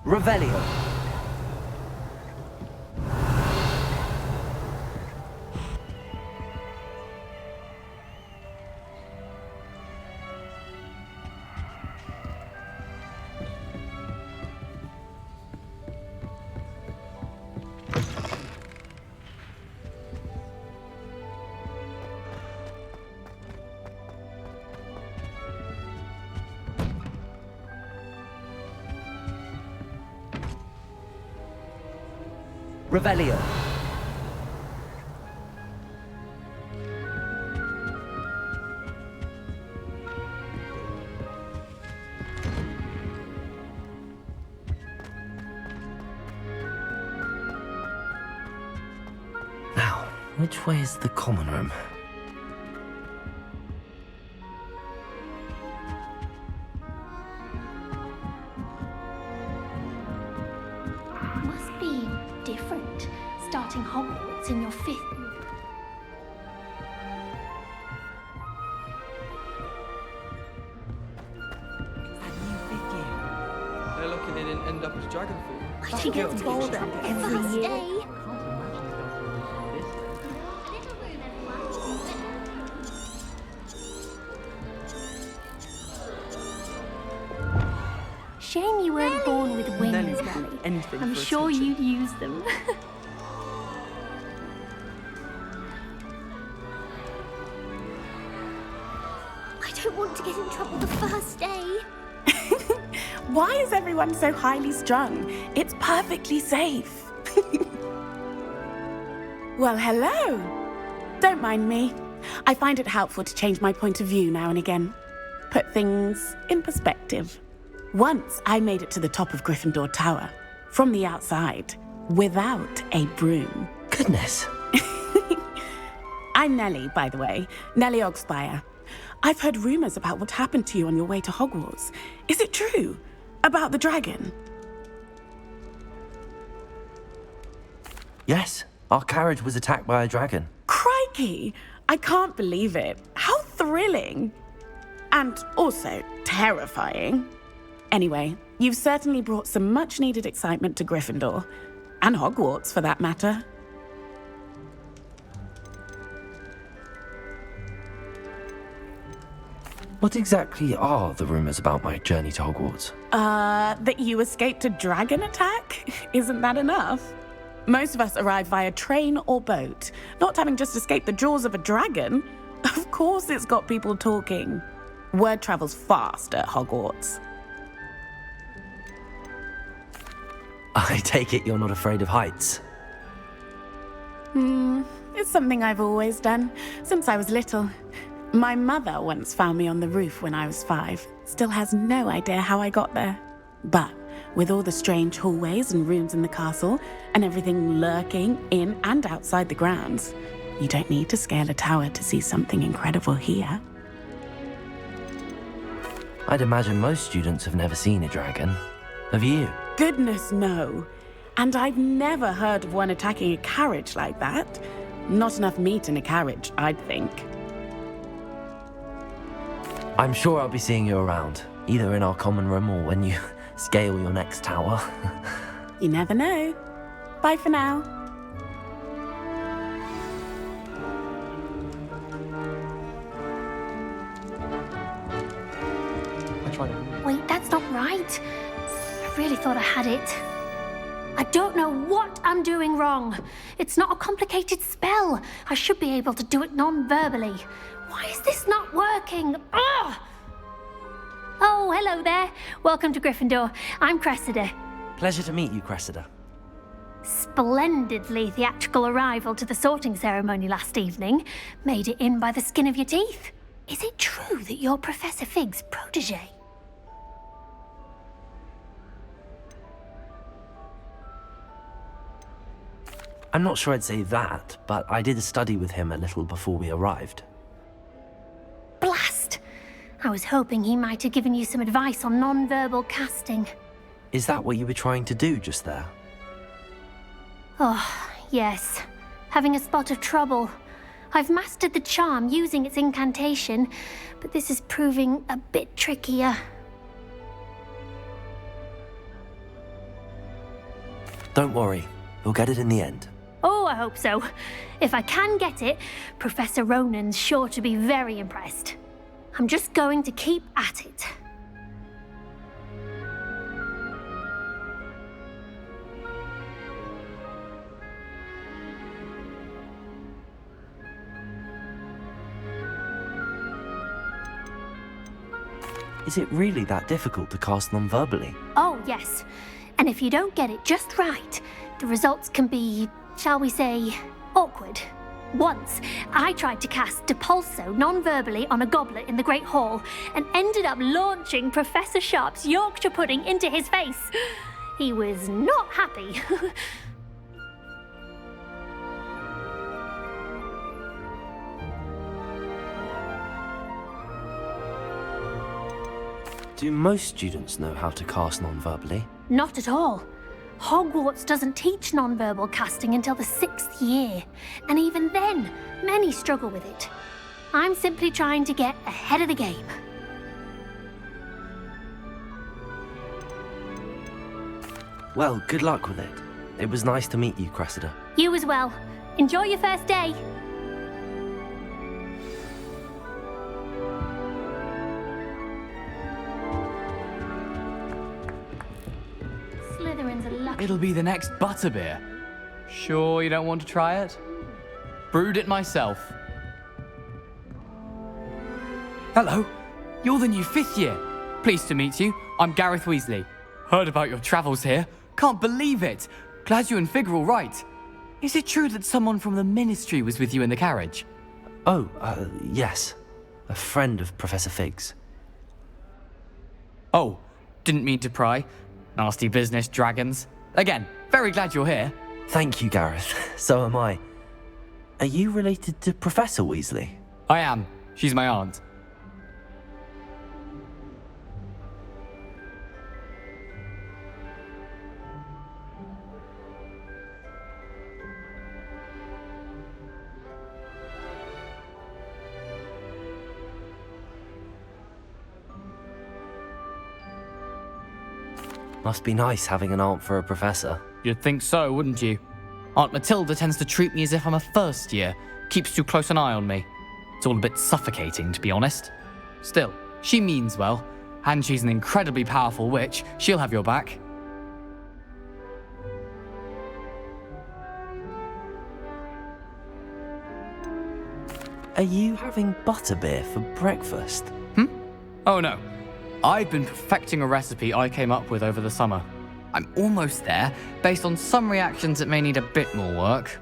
Revelio. Revelio. Now, which way is the common room? Must be different, starting Hogwarts in your 5th. They're lucky they didn't end up as dragon food. I think it's bolder every year. Shame you weren't born with wings, Nelly. Anything I'm for sure attention. you'd use them. I don't want to get in trouble the first day. Why is everyone so highly strung? It's perfectly safe. Well, hello. Don't mind me. I find it helpful to change my point of view now and again. Put things in perspective. Once I made it to the top of Gryffindor Tower, from the outside, without a broom. Goodness. I'm Nellie, by the way. Nellie Ogspire. I've heard rumors about what happened to you on your way to Hogwarts. Is it true? About the dragon? Yes, our carriage was attacked by a dragon. Crikey! I can't believe it. How thrilling! And also terrifying. Anyway, you've certainly brought some much-needed excitement to Gryffindor. And Hogwarts, for that matter. What exactly are the rumors about my journey to Hogwarts? That you escaped a dragon attack? Isn't that enough? Most of us arrive via train or boat, not having just escaped the jaws of a dragon. Of course it's got people talking. Word travels fast at Hogwarts. I take it you're not afraid of heights. It's something I've always done, since I was little. My mother once found me on the roof when I was 5. Still has no idea how I got there. But with all the strange hallways and rooms in the castle, and everything lurking in and outside the grounds, you don't need to scale a tower to see something incredible here. I'd imagine most students have never seen a dragon. Have you? Goodness, no. And I've never heard of one attacking a carriage like that. Not enough meat in a carriage, I'd think. I'm sure I'll be seeing you around, either in our common room or when you scale your next tower. You never know. Bye for now. I tried it. Wait, that's not right. I really thought I had it. I don't know what I'm doing wrong. It's not a complicated spell. I should be able to do it non-verbally. Why is this not working? Ugh! Oh, hello there. Welcome to Gryffindor. I'm Cressida. Pleasure to meet you, Cressida. Splendidly theatrical arrival to the sorting ceremony last evening. Made it in by the skin of your teeth. Is it true that you're Professor Fig's protege? I'm not sure I'd say that, but I did study with him a little before we arrived. Blast! I was hoping he might have given you some advice on non-verbal casting. Is that what you were trying to do just there? Oh, yes. Having a spot of trouble. I've mastered the charm using its incantation, but this is proving a bit trickier. Don't worry, we'll get it in the end. Oh, I hope so. If I can get it, Professor Ronan's sure to be very impressed. I'm just going to keep at it. Is it really that difficult to cast non-verbally? Oh, yes. And if you don't get it just right, the results can be, shall we say, awkward. Once, I tried to cast Depulso non-verbally on a goblet in the Great Hall and ended up launching Professor Sharp's Yorkshire pudding into his face. He was not happy. Do most students know how to cast non-verbally? Not at all. Hogwarts doesn't teach non-verbal casting until the 6th year, and even then, many struggle with it. I'm simply trying to get ahead of the game. Well, good luck with it. It was nice to meet you, Cressida. You as well. Enjoy your first day. Slytherin's a lucky... It'll be the next butterbeer. Sure you don't want to try it? Brewed it myself. Hello, you're the new 5th year. Pleased to meet you. I'm Gareth Weasley. Heard about your travels here. Can't believe it. Glad you and Fig are all right. Is it true that someone from the Ministry was with you in the carriage? Oh, yes. A friend of Professor Fig's. Oh, didn't mean to pry. Nasty business, dragons. Again, very glad you're here. Thank you, Gareth. So am I. Are you related to Professor Weasley? I am. She's my aunt. Must be nice having an aunt for a professor. You'd think so, wouldn't you? Aunt Matilda tends to treat me as if I'm a first year. Keeps too close an eye on me. It's all a bit suffocating, to be honest. Still, she means well. And she's an incredibly powerful witch. She'll have your back. Are you having butterbeer for breakfast? Oh no. I've been perfecting a recipe I came up with over the summer. I'm almost there, based on some reactions that may need a bit more work.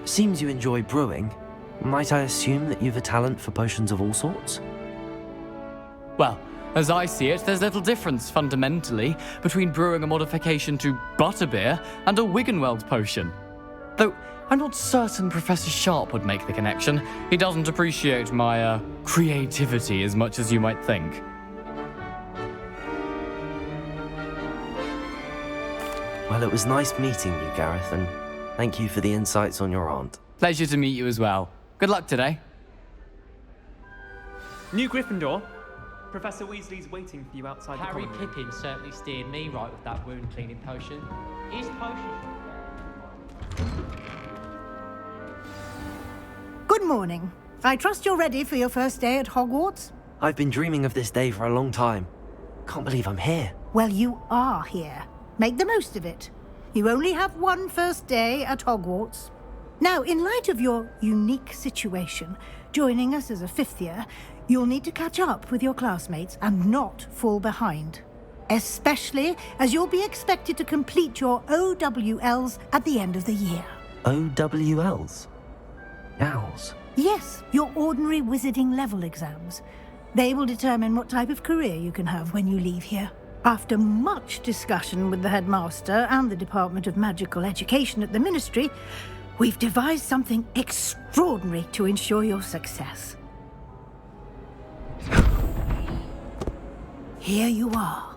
Seems you enjoy brewing. Might I assume that you've a talent for potions of all sorts? Well, as I see it, there's little difference, fundamentally, between brewing a modification to butterbeer and a Wiggenweld potion. Though, I'm not certain Professor Sharp would make the connection. He doesn't appreciate my, creativity as much as you might think. Well, it was nice meeting you, Gareth, and thank you for the insights on your aunt. Pleasure to meet you as well. Good luck today. New Gryffindor. Professor Weasley's waiting for you outside the Harry common room. Pippin certainly steered me right with that wound cleaning potion. His potion. Good morning. I trust you're ready for your first day at Hogwarts? I've been dreaming of this day for a long time. Can't believe I'm here. Well, you are here. Make the most of it. You only have one first day at Hogwarts. Now, in light of your unique situation, joining us as a 5th year, you'll need to catch up with your classmates and not fall behind. Especially as you'll be expected to complete your OWLs at the end of the year. OWLs? Owls? Yes, your ordinary wizarding level exams. They will determine what type of career you can have when you leave here. After much discussion with the headmaster and the Department of Magical Education at the Ministry, we've devised something extraordinary to ensure your success. Here you are.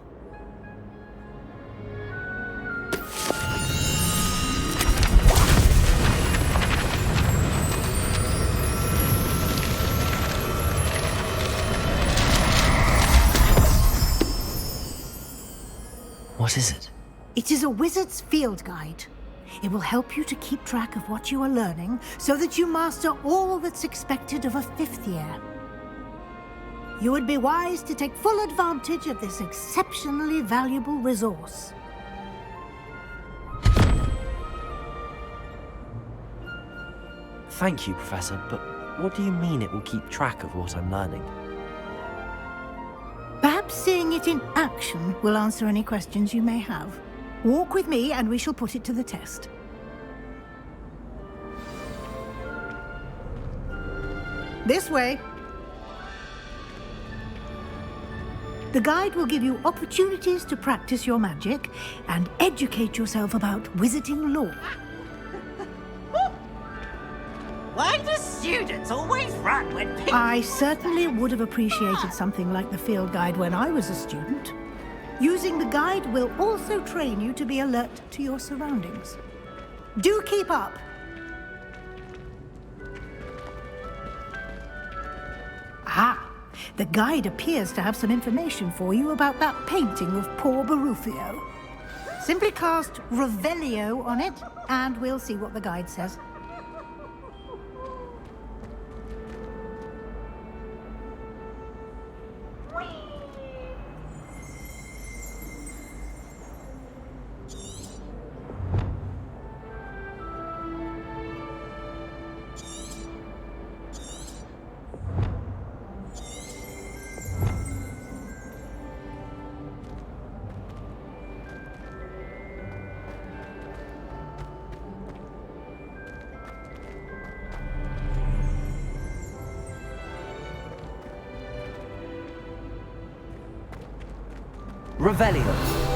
What is it? It is a wizard's field guide. It will help you to keep track of what you are learning so that you master all that's expected of a 5th year. You would be wise to take full advantage of this exceptionally valuable resource. Thank you, Professor, but what do you mean it will keep track of what I'm learning? Perhaps seeing it in action will answer any questions you may have. Walk with me and we shall put it to the test. This way. The guide will give you opportunities to practice your magic and educate yourself about wizarding lore. Why do students always run when people... I certainly would have appreciated something like the field guide when I was a student. Using the guide will also train you to be alert to your surroundings. Do keep up! Ah, the guide appears to have some information for you about that painting of poor Barufio. Simply cast Revelio on it, and we'll see what the guide says. Revelio.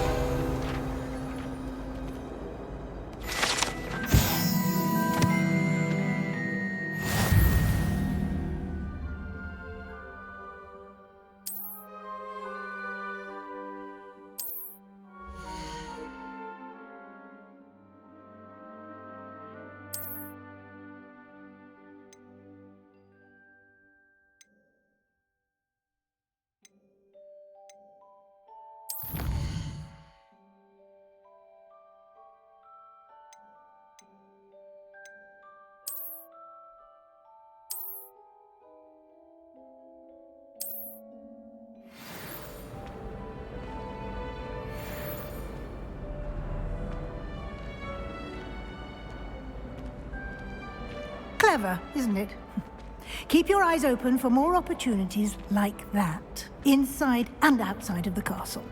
Clever, isn't it? Keep your eyes open for more opportunities like that, inside and outside of the castle.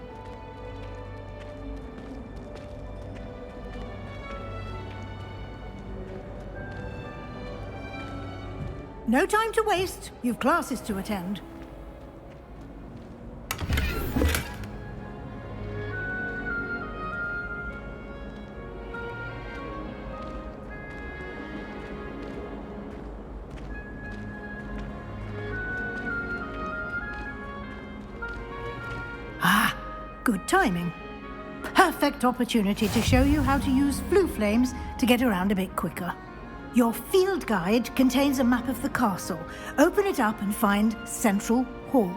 No time to waste. You've classes to attend. Ah, good timing. Perfect opportunity to show you how to use flue flames to get around a bit quicker. Your field guide contains a map of the castle. Open it up and find Central Hall.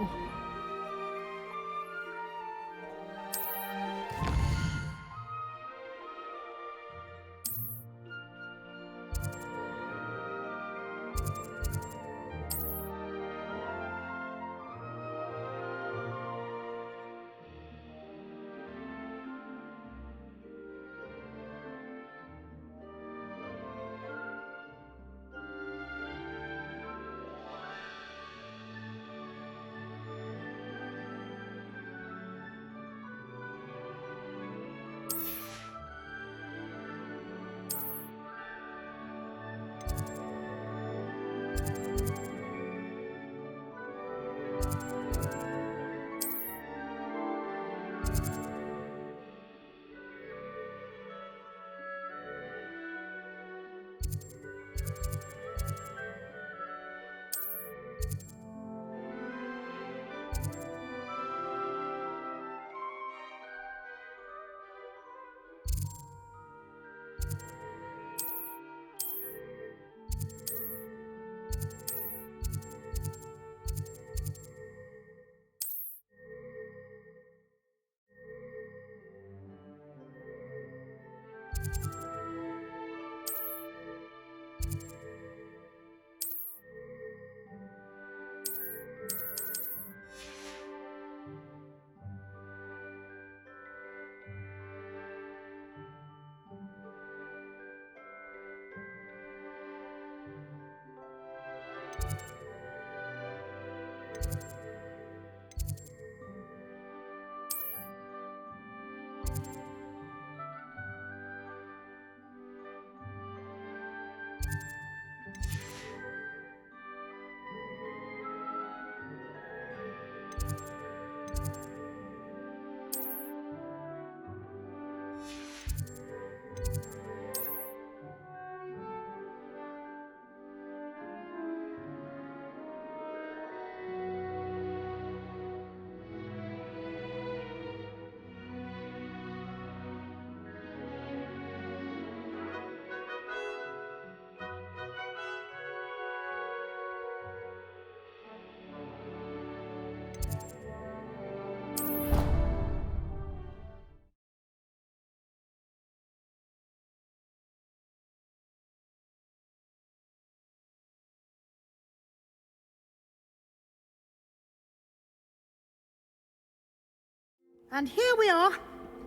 And here we are.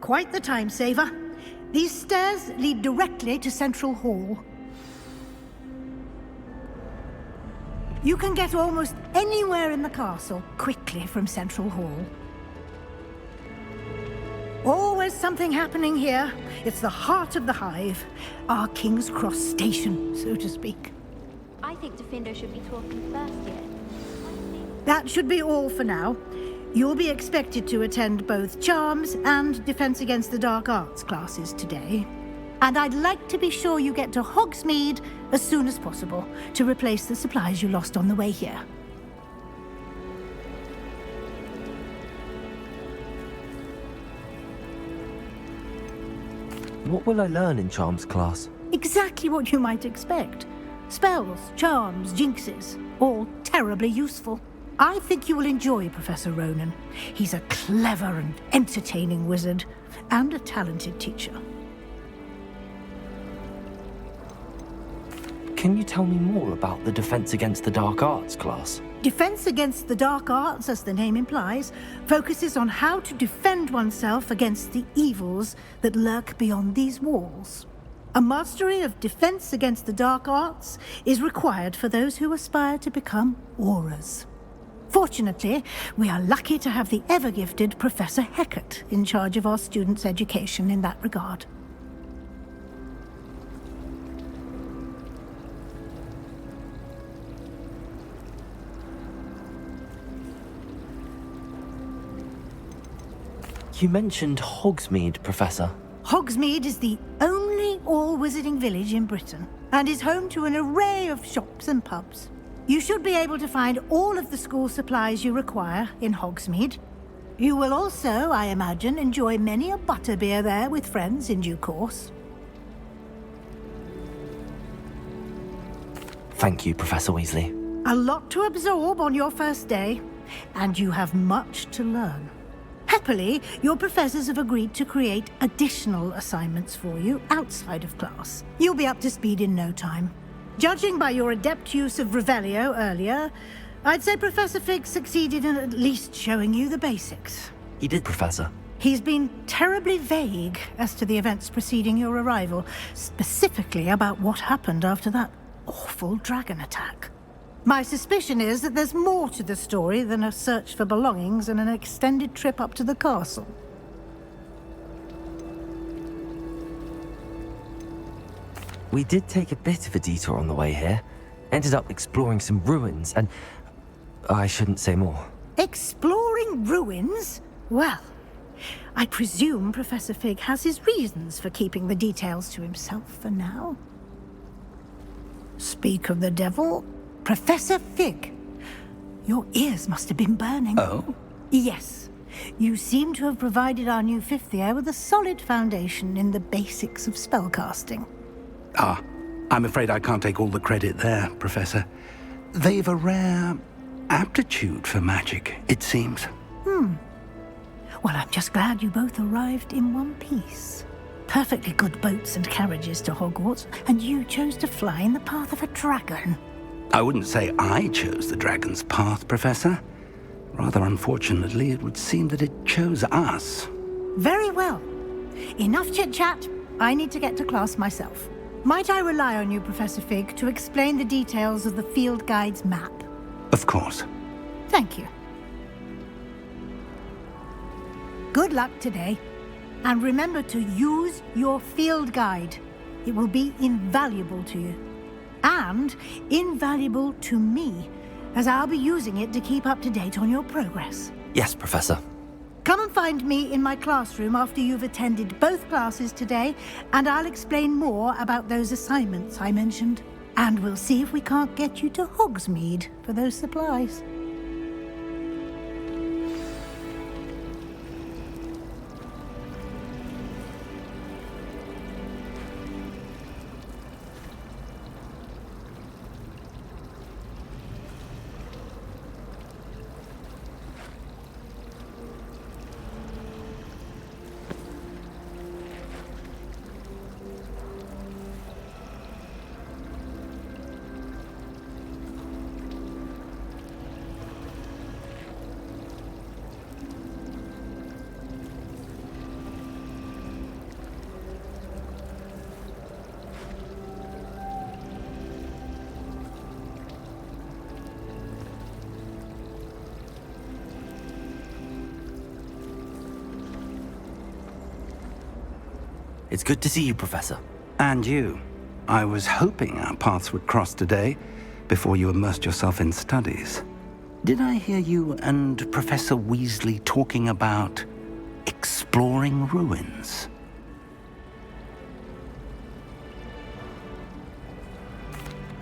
Quite the time saver. These stairs lead directly to Central Hall. You can get almost anywhere in the castle quickly from Central Hall. Always something happening here. It's the heart of the Hive. Our King's Cross station, so to speak. I think Defendo should be talking first here. That should be all for now. You'll be expected to attend both Charms and Defense Against the Dark Arts classes today. And I'd like to be sure you get to Hogsmeade as soon as possible to replace the supplies you lost on the way here. What will I learn in Charms class? Exactly what you might expect. Spells, charms, jinxes, all terribly useful. I think you will enjoy Professor Ronan. He's a clever and entertaining wizard, and a talented teacher. Can you tell me more about the Defense Against the Dark Arts class? Defense Against the Dark Arts, as the name implies, focuses on how to defend oneself against the evils that lurk beyond these walls. A mastery of Defense Against the Dark Arts is required for those who aspire to become Aurors. Fortunately, we are lucky to have the ever-gifted Professor Hecat in charge of our students' education in that regard. You mentioned Hogsmeade, Professor. Hogsmeade is the only all-wizarding village in Britain, and is home to an array of shops and pubs. You should be able to find all of the school supplies you require in Hogsmeade. You will also, I imagine, enjoy many a butterbeer there with friends in due course. Thank you, Professor Weasley. A lot to absorb on your first day, and you have much to learn. Happily, your professors have agreed to create additional assignments for you outside of class. You'll be up to speed in no time. Judging by your adept use of Revelio earlier, I'd say Professor Fig succeeded in at least showing you the basics. He did, Professor. He's been terribly vague as to the events preceding your arrival, specifically about what happened after that awful dragon attack. My suspicion is that there's more to the story than a search for belongings and an extended trip up to the castle. We did take a bit of a detour on the way here. Ended up exploring some ruins, and I shouldn't say more. Exploring ruins? Well, I presume Professor Fig has his reasons for keeping the details to himself for now. Speak of the devil, Professor Fig. Your ears must have been burning. Oh? Yes. You seem to have provided our new fifth year with a solid foundation in the basics of spellcasting. Ah, I'm afraid I can't take all the credit there, Professor. They've a rare aptitude for magic, it seems. Well, I'm just glad you both arrived in one piece. Perfectly good boats and carriages to Hogwarts, and you chose to fly in the path of a dragon. I wouldn't say I chose the dragon's path, Professor. Rather unfortunately, it would seem that it chose us. Very well. Enough chit-chat. I need to get to class myself. Might I rely on you, Professor Fig, to explain the details of the field guide's map? Of course. Thank you. Good luck today. And remember to use your field guide. It will be invaluable to you. And invaluable to me, as I'll be using it to keep up to date on your progress. Yes, Professor. Come and find me in my classroom after you've attended both classes today, and I'll explain more about those assignments I mentioned. And we'll see if we can't get you to Hogsmeade for those supplies. It's good to see you, Professor. And you. I was hoping our paths would cross today, before you immersed yourself in studies. Did I hear you and Professor Weasley talking about exploring ruins?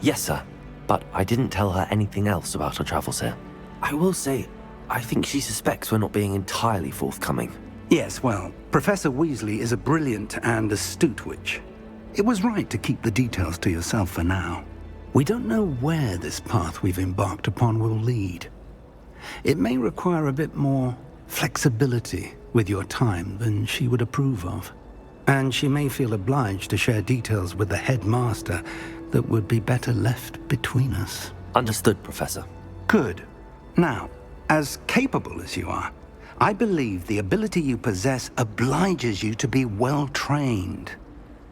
Yes, sir. But I didn't tell her anything else about our travels here. I will say, I think she suspects we're not being entirely forthcoming. Yes, well, Professor Weasley is a brilliant and astute witch. It was right to keep the details to yourself for now. We don't know where this path we've embarked upon will lead. It may require a bit more flexibility with your time than she would approve of. And she may feel obliged to share details with the headmaster that would be better left between us. Understood, Professor. Good. Now, as capable as you are, I believe the ability you possess obliges you to be well trained.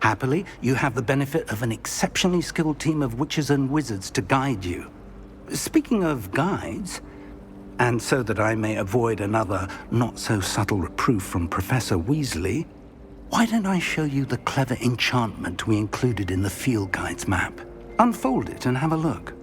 Happily, you have the benefit of an exceptionally skilled team of witches and wizards to guide you. Speaking of guides, and so that I may avoid another not-so-subtle reproof from Professor Weasley, why don't I show you the clever enchantment we included in the field guide's map? Unfold it and have a look.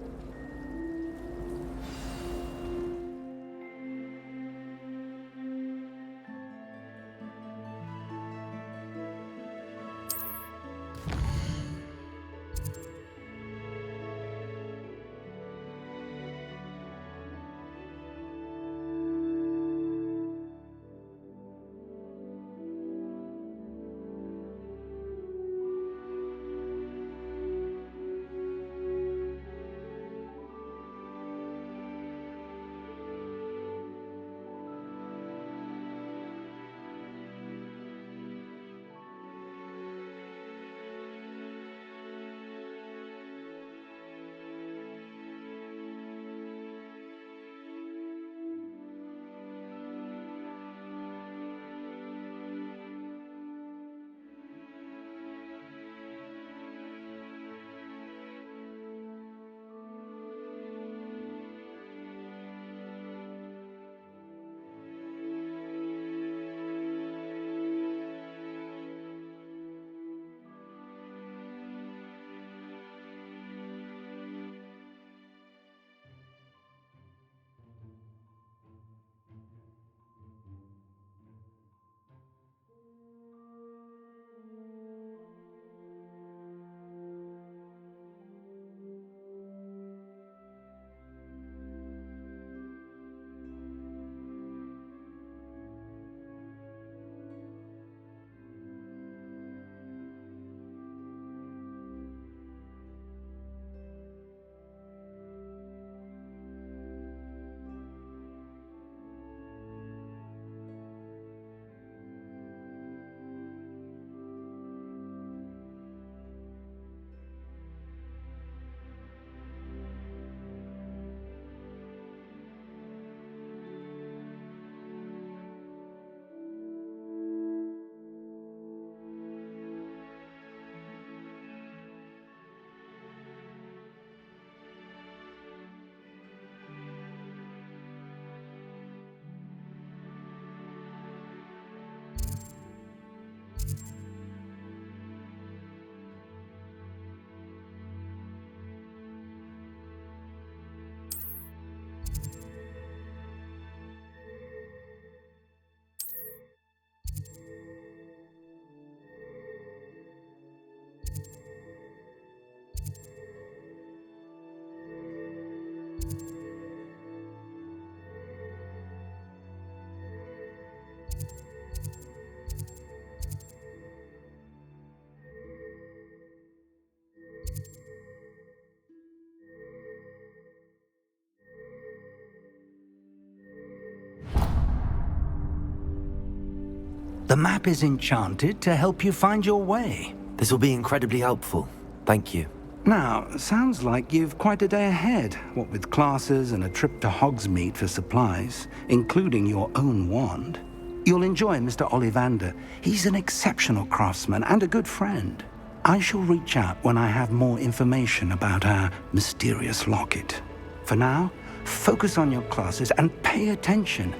The map is enchanted to help you find your way. This will be incredibly helpful. Thank you. Now, sounds like you've quite a day ahead, what with classes and a trip to Hogsmeade for supplies, including your own wand. You'll enjoy Mr. Ollivander. He's an exceptional craftsman and a good friend. I shall reach out when I have more information about our mysterious locket. For now, focus on your classes and pay attention.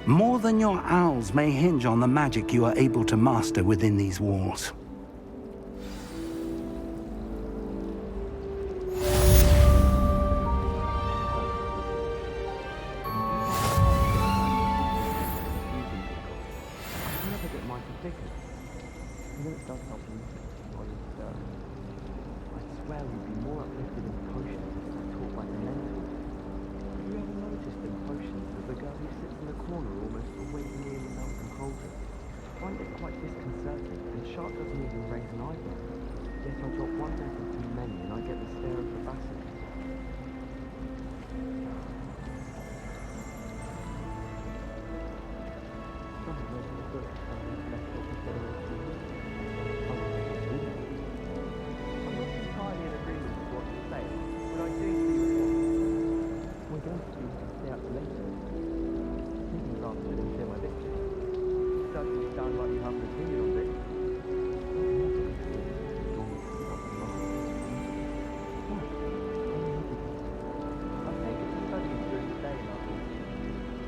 More than your owls may hinge on the magic you are able to master within these walls. Yet I drop one letter too many and I get the stare of the basilisk. Some of those books are left off the I'm not entirely in agreement with what you say, but I do see your point. We're going to stay up later. Thinking rather than share my lecture. It doesn't sound like you have an opinion on this.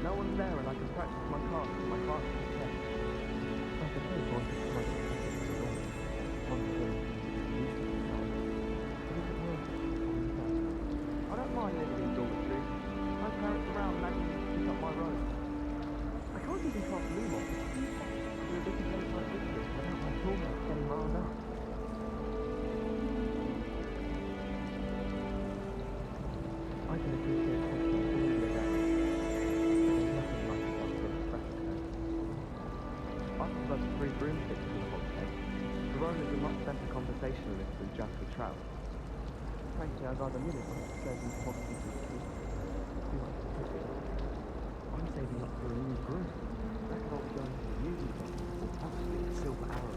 No one's there and I can practice my cards and my class is set. I suppose one could try to practice the wrong. One could go I don't mind living in dormitories. My parents around nagging me to pick up my robe. I can't even cross Lumon. In a busy place like this without my schoolmates getting riled up. I can appreciate questions all year round. I prefer the three broomsticks in the hot cake. Jerome is a much better conversationalist than Jasper Trout. Frankly, I'd rather live it when it serves these qualities as kids. Too much to pick it. I'm saving up for a new broom. That could all be going to the music or possibly a silver arrow.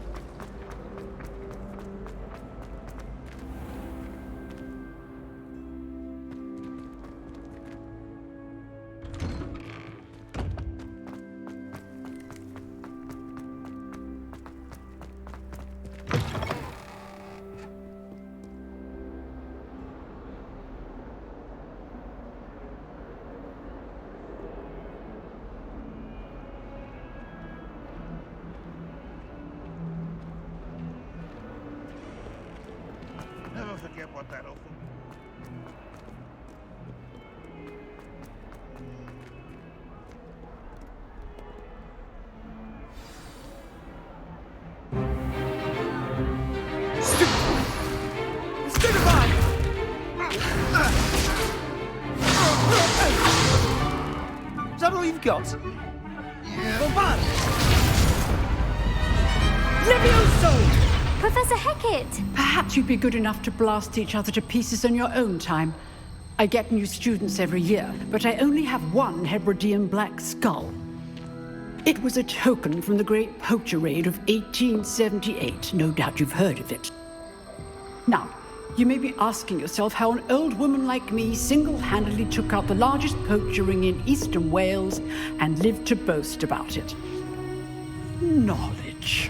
Never forget what that offered. Is that all you've got? Yeah. Levioso! Professor Hecat! Perhaps you'd be good enough to blast each other to pieces on your own time. I get new students every year, but I only have one Hebridean black skull. It was a token from the Great Poacher Raid of 1878. No doubt you've heard of it. Now, you may be asking yourself how an old woman like me single-handedly took out the largest poacher ring in eastern Wales and lived to boast about it. Knowledge.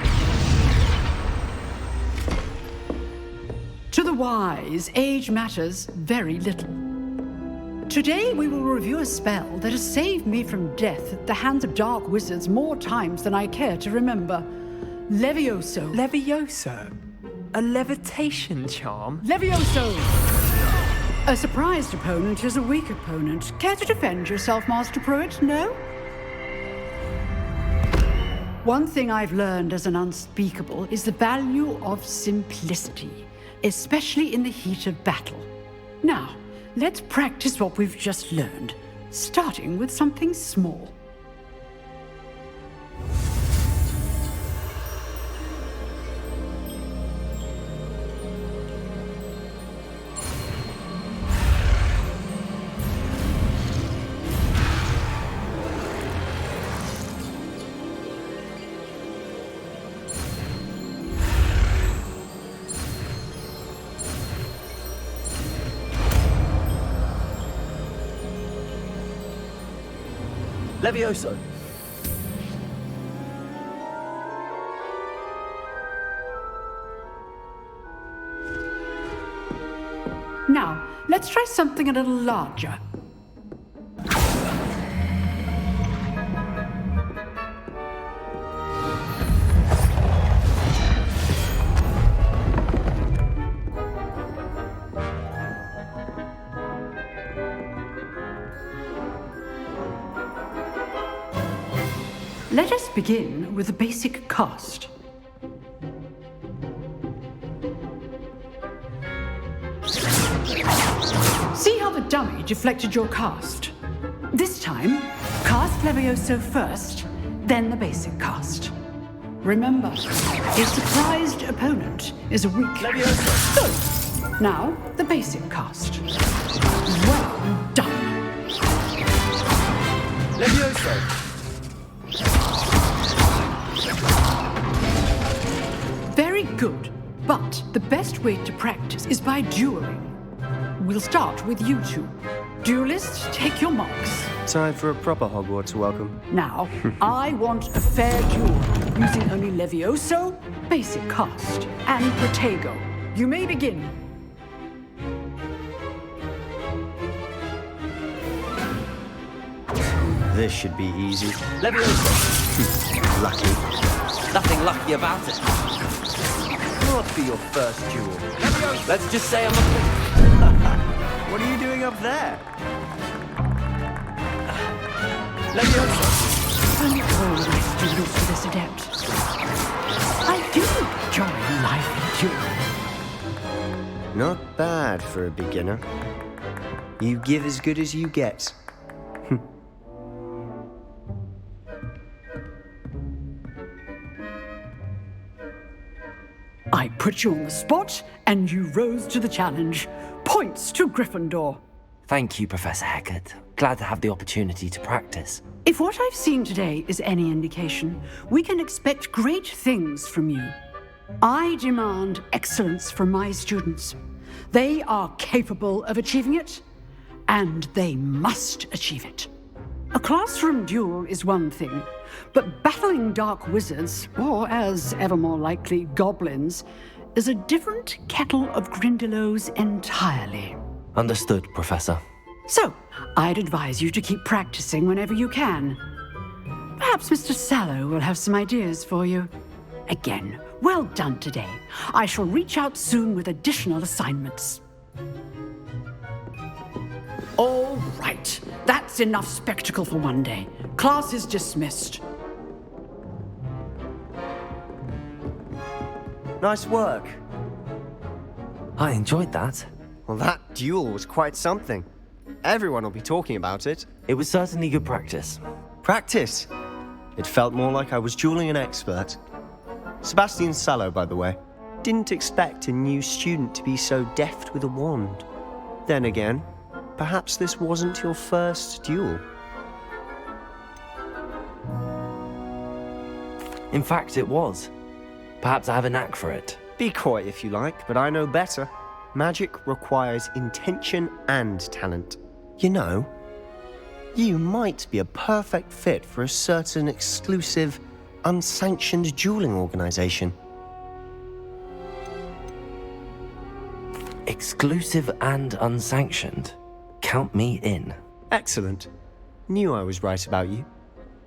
To the wise, age matters very little. Today we will review a spell that has saved me from death at the hands of dark wizards more times than I care to remember. Levioso. Levioso? A levitation charm? Levioso! A surprised opponent is a weak opponent. Care to defend yourself, Master Pruitt? No? One thing I've learned as an unspeakable is the value of simplicity, especially in the heat of battle. Now, let's practice what we've just learned, starting with something small. Levioso! Now, let's try something a little larger. Let us begin with a basic cast. See how the dummy deflected your cast? This time, cast Levioso first, then the basic cast. Remember, a surprised opponent is a weak... Leviosa! Good. Now, the basic cast. Well done. Leviosa! Very good. But the best way to practice is by dueling. We'll start with you two. Duelists, take your marks. Time for a proper Hogwarts welcome. Now, I want a fair duel, using only Levioso, basic cast, and Protego. You may begin. This should be easy. Leviosa! Lucky. Nothing lucky about it. What be your first duel? Leviosa! Let's just say I'm a... What are you doing up there? Leviosa! Only all of my students for this adept. I do enjoy life dueling. Not bad for a beginner. You give as good as you get. I put you on the spot, and you rose to the challenge. Points to Gryffindor. Thank you, Professor Hecat. Glad to have the opportunity to practice. If what I've seen today is any indication, we can expect great things from you. I demand excellence from my students. They are capable of achieving it, and they must achieve it. A classroom duel is one thing, but battling dark wizards, or as ever more likely, goblins, is a different kettle of Grindylows entirely. Understood, Professor. So, I'd advise you to keep practicing whenever you can. Perhaps Mr. Sallow will have some ideas for you. Again, well done today. I shall reach out soon with additional assignments. All right, that's enough spectacle for one day. Class is dismissed. Nice work. I enjoyed that. Well, that duel was quite something. Everyone will be talking about it. It was certainly good practice. Practice? It felt more like I was dueling an expert. Sebastian Sallow, by the way. Didn't expect a new student to be so deft with a wand. Then again, perhaps this wasn't your first duel. In fact, it was. Perhaps I have a knack for it. Be coy if you like, but I know better. Magic requires intention and talent. You know, you might be a perfect fit for a certain exclusive, unsanctioned dueling organization. Exclusive and unsanctioned. Count me in. Excellent. Knew I was right about you.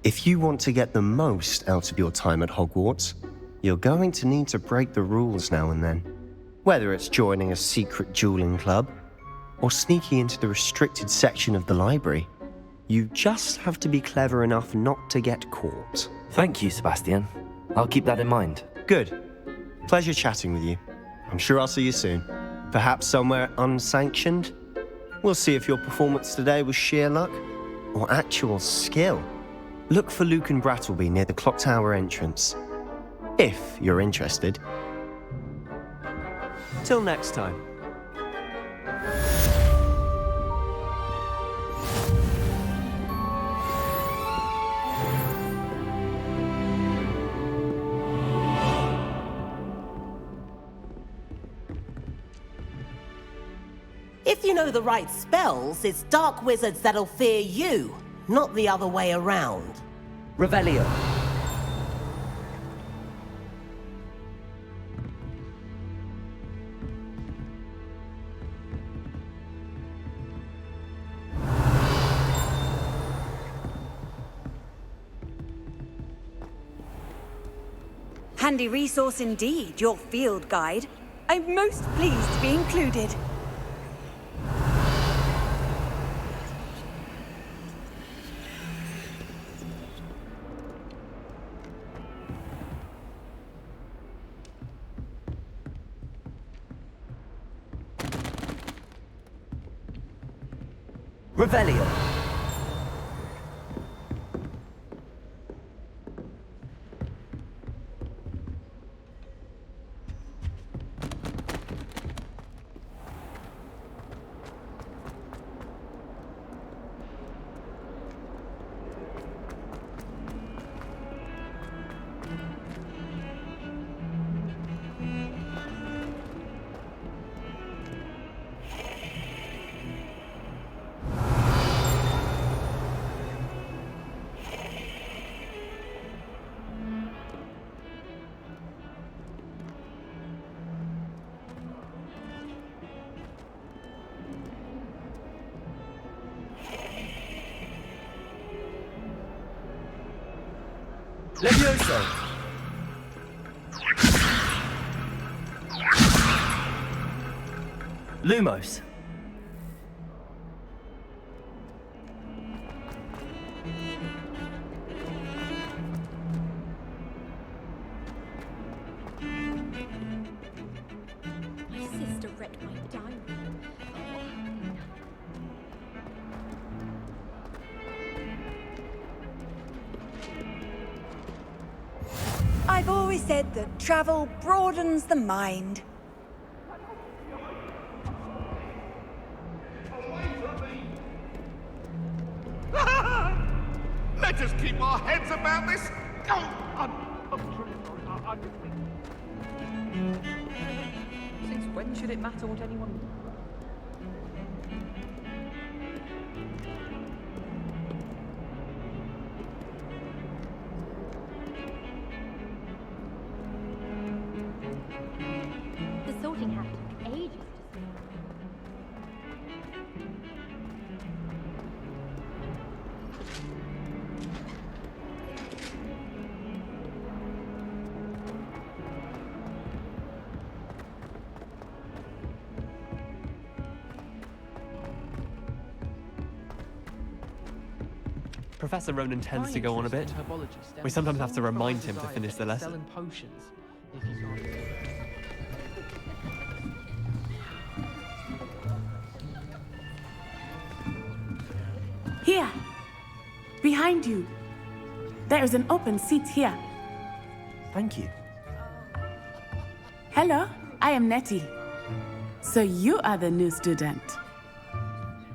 If you want to get the most out of your time at Hogwarts, you're going to need to break the rules now and then. Whether it's joining a secret dueling club, or sneaking into the restricted section of the library, you just have to be clever enough not to get caught. Thank you, Sebastian. I'll keep that in mind. Good. Pleasure chatting with you. I'm sure I'll see you soon. Perhaps somewhere unsanctioned? We'll see if your performance today was sheer luck or actual skill. Look for Luke and Brattleby near the clock tower entrance. If you're interested. Till next time. If you know the right spells, it's dark wizards that'll fear you, not the other way around. Revelio. Handy resource indeed, your field guide. I'm most pleased to be included. Revelio. Levioso! Lumos. My sister read my diary. I've always said that travel broadens the mind. Let us keep our heads about this. Since when should it matter what anyone... The sorting hat took ages to Professor Ronan tends to go on a bit. We sometimes have to remind him to finish the lesson. Potions, if you can't. Here. Behind you. There is an open seat here. Thank you. Hello, I am Nettie. So you are the new student.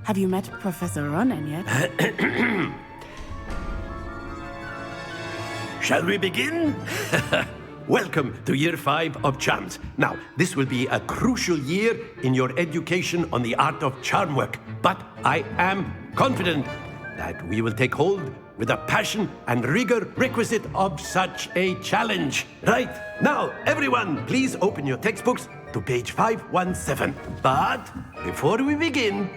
Have you met Professor Ronan yet? Shall we begin? Welcome to Year 5 of Charms. Now, this will be a crucial year in your education on the art of charm work, but I am confident that we will take hold with the passion and rigor requisite of such a challenge. Right, now, everyone, please open your textbooks to page 517. But before we begin,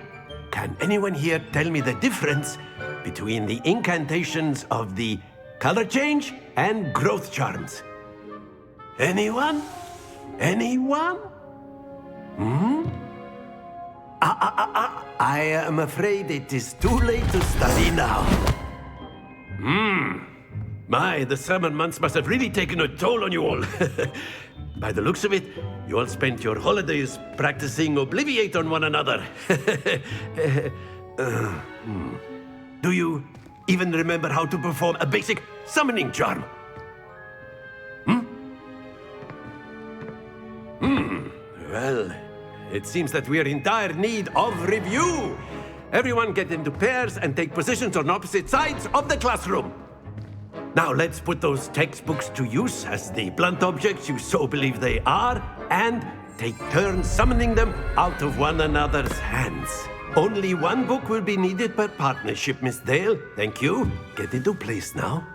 can anyone here tell me the difference between the incantations of the color change and growth charms? Anyone? Anyone? I am afraid it is too late to study now. My, the summer months must have really taken a toll on you all. By the looks of it, you all spent your holidays practicing Obliviate on one another. Do you even remember how to perform a basic summoning charm? Well, it seems that we are in dire need of review. Everyone get into pairs and take positions on opposite sides of the classroom. Now let's put those textbooks to use as the blunt objects you so believe they are, and take turns summoning them out of one another's hands. Only one book will be needed per partnership, Miss Dale. Thank you. Get into place now.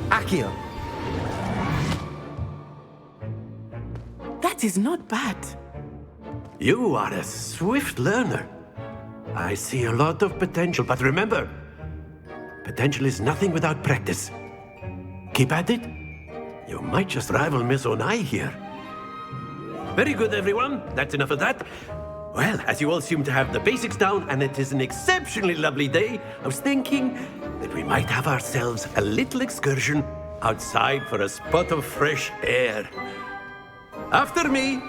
Accio. That is not bad. You are a swift learner. I see a lot of potential, but remember, potential is nothing without practice. Keep at it. You might just rival Miss Onai here. Very good, everyone. That's enough of that. Well, as you all seem to have the basics down, and it is an exceptionally lovely day, I was thinking that we might have ourselves a little excursion outside for a spot of fresh air. After me.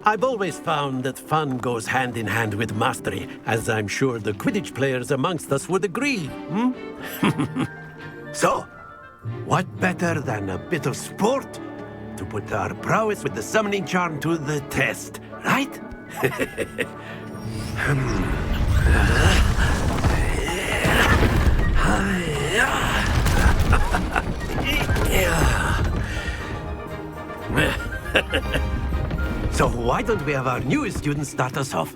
I've always found that fun goes hand in hand with mastery, as I'm sure the Quidditch players amongst us would agree. So, what better than a bit of sport to put our prowess with the summoning charm to the test, right? So why don't we have our newest student start us off?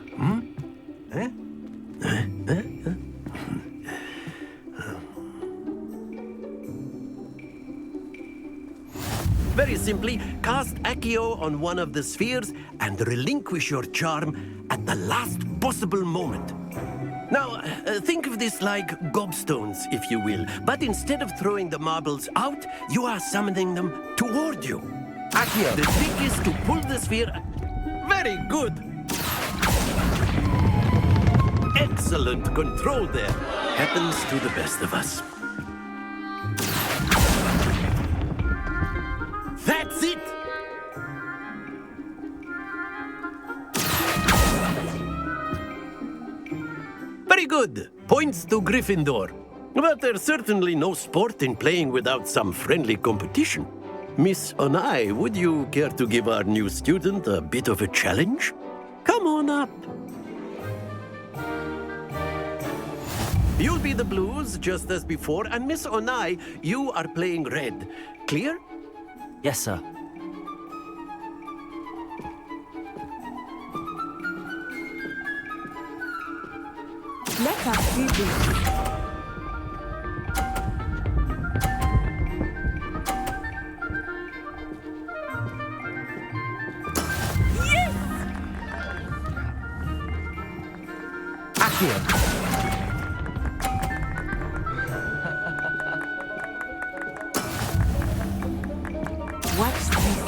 Very simply, cast Accio on one of the spheres and relinquish your charm at the last possible moment. Now, think of this like gobstones, if you will, but instead of throwing the marbles out, you are summoning them toward you. Accio. The trick is to pull the sphere. Very good. Excellent control there. Happens to the best of us. That's it! Very good. Points to Gryffindor. But there's certainly no sport in playing without some friendly competition. Miss Onai, would you care to give our new student a bit of a challenge? Come on up. You'll be the blues, just as before, and Miss Onai, you are playing red. Clear? Yes, sir. Let us see this. Yes! Accio. Watch this.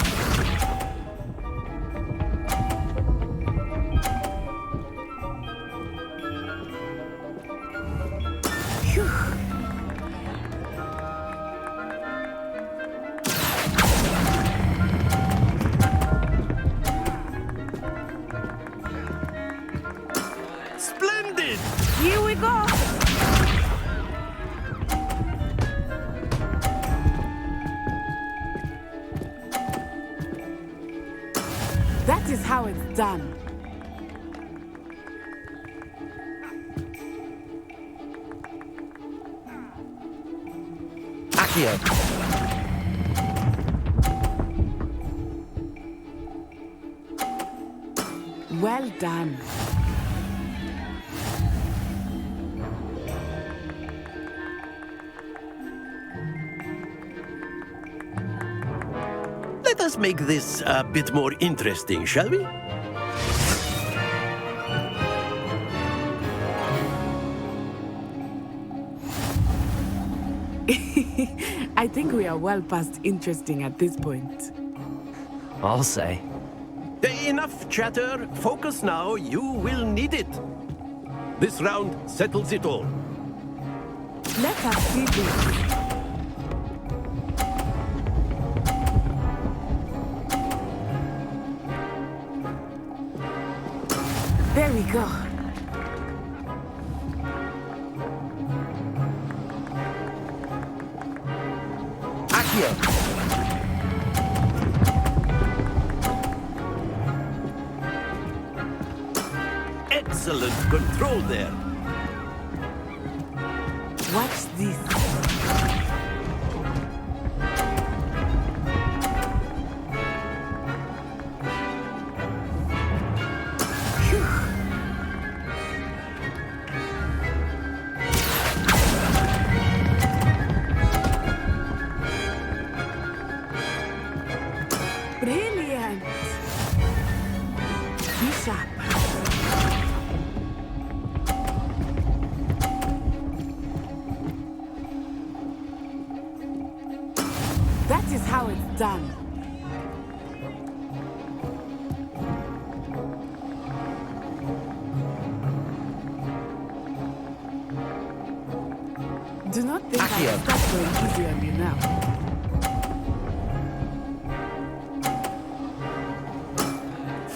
Splendid! Here we go. That is how it's done. Accio. Well done. Let us make this a bit more interesting, shall we? I think we are well past interesting at this point. I'll say. Enough chatter. Focus now. You will need it. This round settles it all. Let us see this. There we go. Accio. Excellent control there. Watch this. Brilliant. Be sharp. That is how it's done. Do not think Accio. I'll start going easy on you now.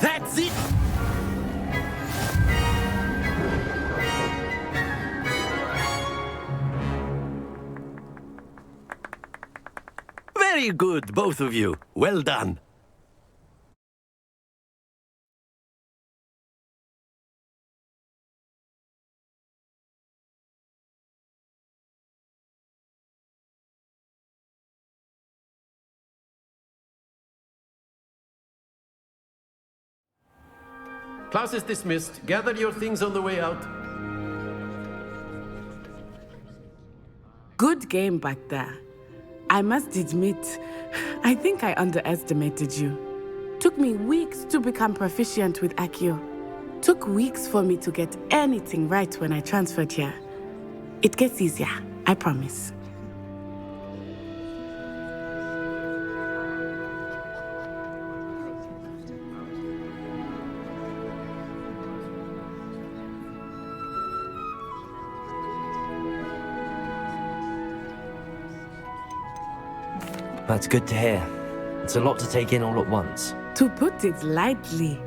That's it! Very good, both of you. Well done. Class is dismissed. Gather your things on the way out. Good game back there. I must admit, I think I underestimated you. Took me weeks to become proficient with Accio. Took weeks for me to get anything right when I transferred here. It gets easier, I promise. That's good to hear. It's a lot to take in all at once. To put it lightly,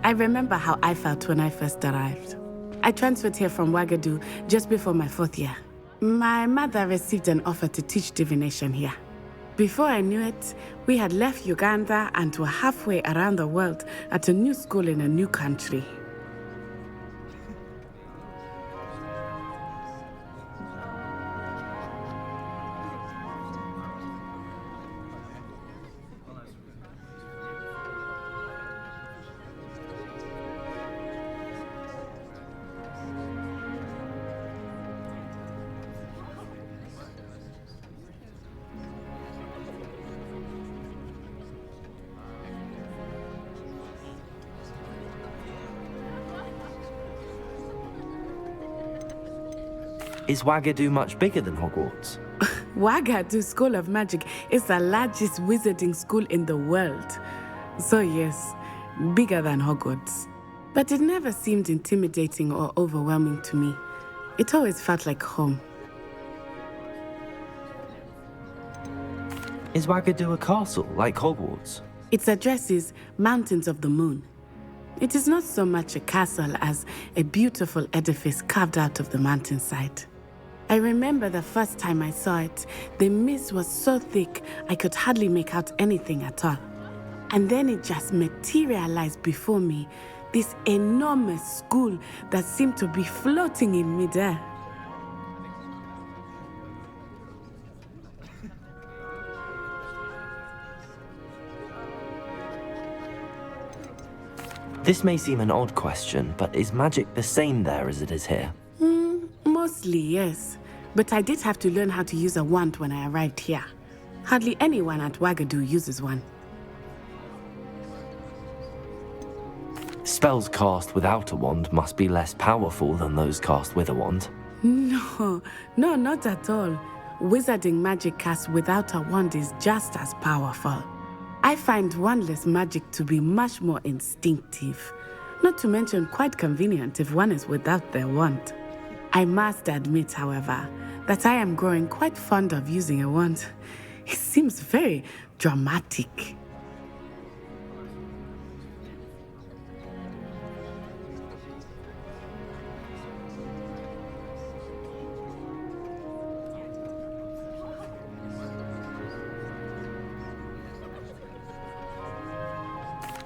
I remember how I felt when I first arrived. I transferred here from Ouagadougou just before my 4th year. My mother received an offer to teach divination here. Before I knew it, we had left Uganda and were halfway around the world at a new school in a new country. Is Ouagadougou much bigger than Hogwarts? Ouagadougou School of Magic is the largest wizarding school in the world. So yes, bigger than Hogwarts. But it never seemed intimidating or overwhelming to me. It always felt like home. Is Ouagadougou a castle, like Hogwarts? Its address is Mountains of the Moon. It is not so much a castle as a beautiful edifice carved out of the mountainside. I remember the first time I saw it, the mist was so thick I could hardly make out anything at all. And then it just materialized before me, this enormous school that seemed to be floating in midair. This may seem an odd question, but is magic the same there as it is here? Mostly, yes. But I did have to learn how to use a wand when I arrived here. Hardly anyone at Ouagadougou uses one. Spells cast without a wand must be less powerful than those cast with a wand. No, not at all. Wizarding magic cast without a wand is just as powerful. I find wandless magic to be much more instinctive. Not to mention quite convenient if one is without their wand. I must admit, however, that I am growing quite fond of using a wand. It seems very dramatic.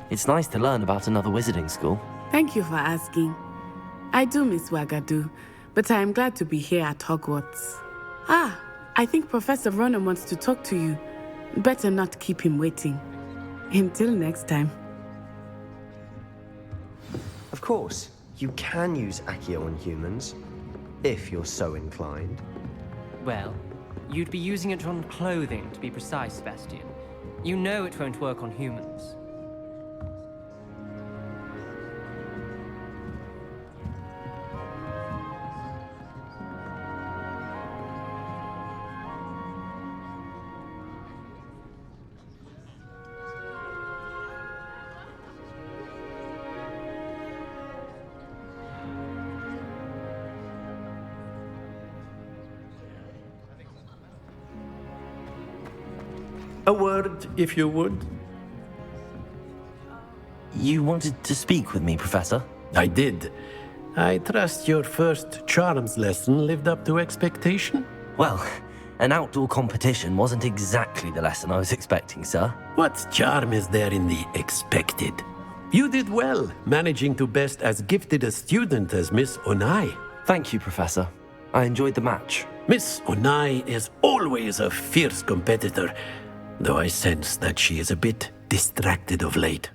It's nice to learn about another wizarding school. Thank you for asking. I do miss Ouagadougou, but I am glad to be here at Hogwarts. I think Professor Ronan wants to talk to you. Better not keep him waiting. Until next time. Of course, you can use Accio on humans, if you're so inclined. Well, you'd be using it on clothing, to be precise, Sebastian. You know it won't work on humans. A word, if you would. You wanted to speak with me, Professor? I did. I trust your first charms lesson lived up to expectation? Well, An outdoor competition wasn't exactly the lesson I was expecting, sir. What charm is there in the expected? You did well, managing to best as gifted a student as Miss Onai. Thank you, Professor. I enjoyed the match. Miss Onai is always a fierce competitor, though I sense that she is a bit distracted of late.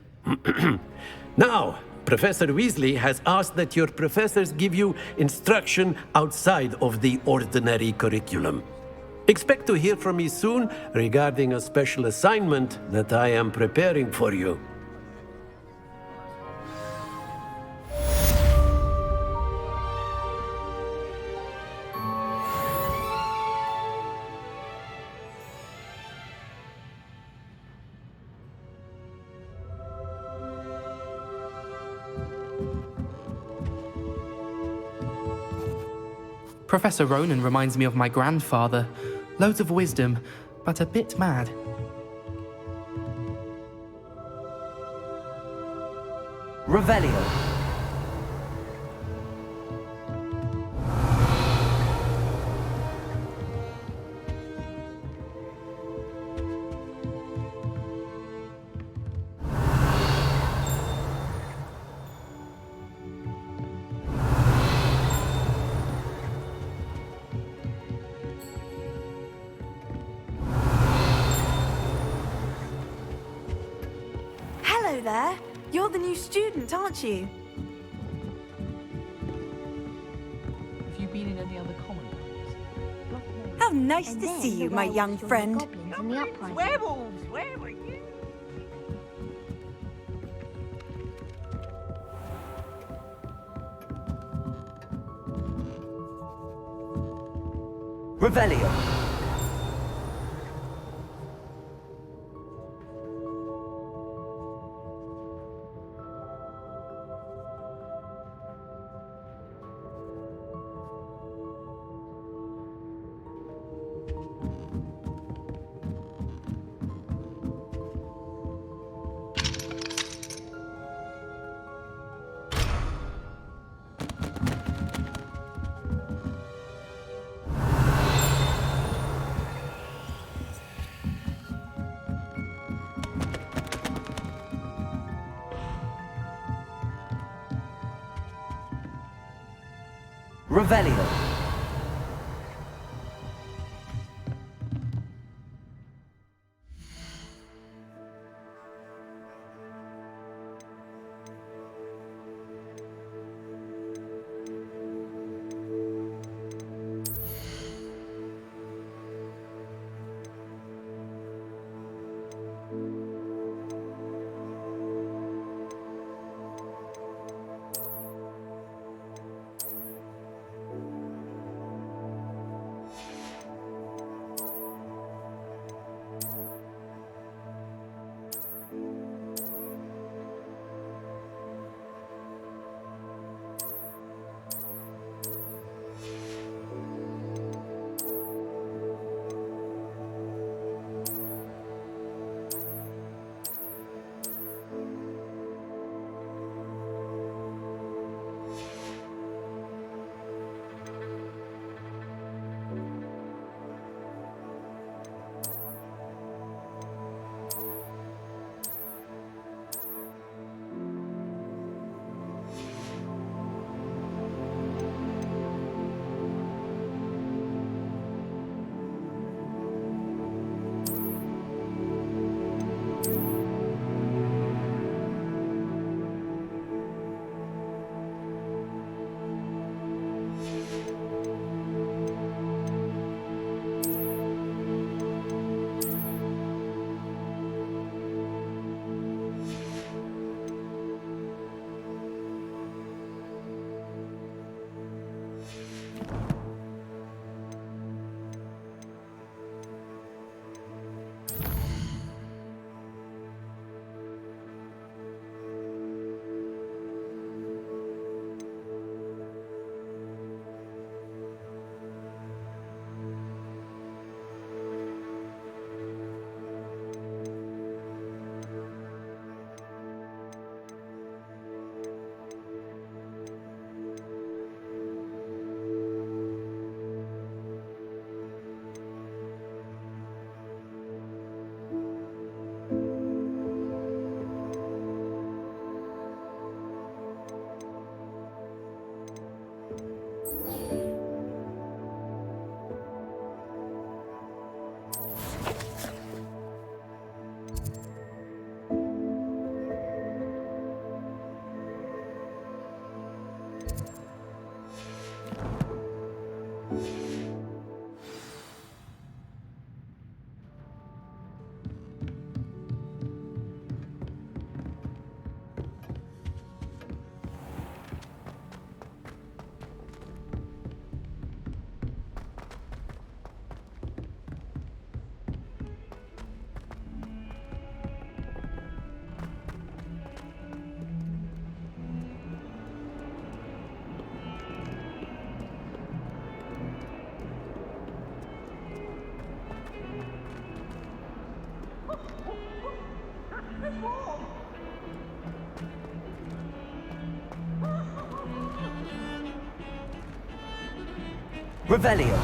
Now, Professor Weasley has asked that your professors give you instruction outside of the ordinary curriculum. Expect to hear from me soon regarding a special assignment that I am preparing for you. Professor Ronan reminds me of my grandfather. Loads of wisdom, but a bit mad. Revelio. Hello there. You're the new student, aren't you? Have you been in any other common rooms? How nice to see you, my young friend. Werewolves! Where were you? Revelio. Revelio. Revelio.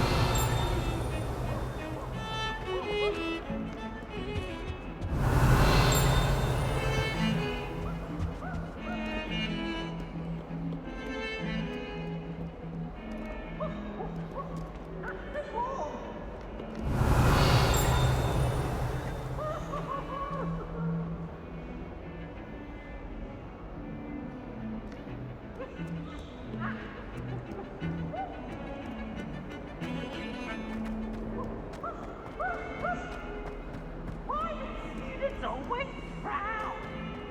It's always proud.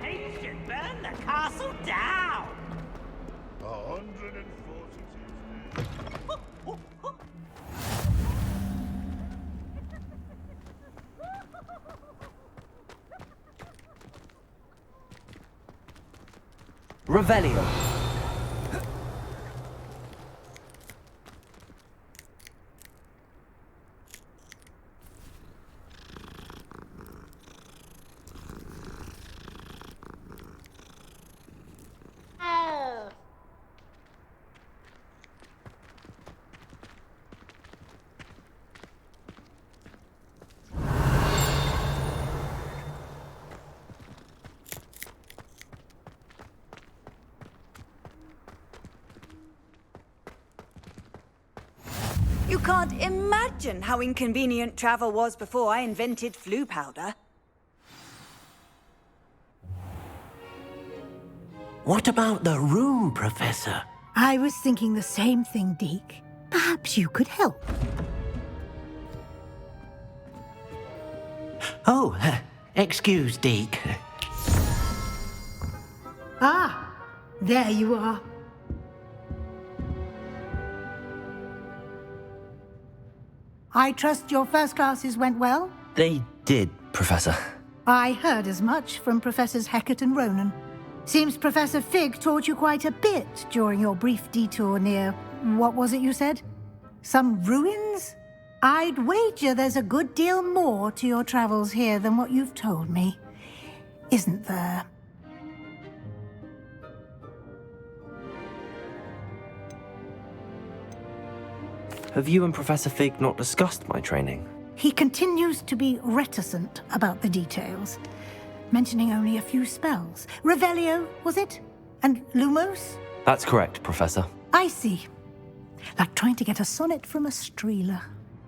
He should burn the castle down. 142. Revelio. You can't imagine how inconvenient travel was before I invented flu powder. What about the room, Professor? I was thinking the same thing, Deke. Perhaps you could help. Oh, excuse, Deke. Ah, there you are. I trust your first classes went well? They did, Professor. I heard as much from Professors Hecat and Ronan. Seems Professor Fig taught you quite a bit during your brief detour near... what was it you said? Some ruins? I'd wager there's a good deal more to your travels here than what you've told me. Isn't there? Have you and Professor Fig not discussed my training? He continues to be reticent about the details, mentioning only a few spells. Revelio, was it? And Lumos? That's correct, Professor. I see. Like trying to get a sonnet from a streeler.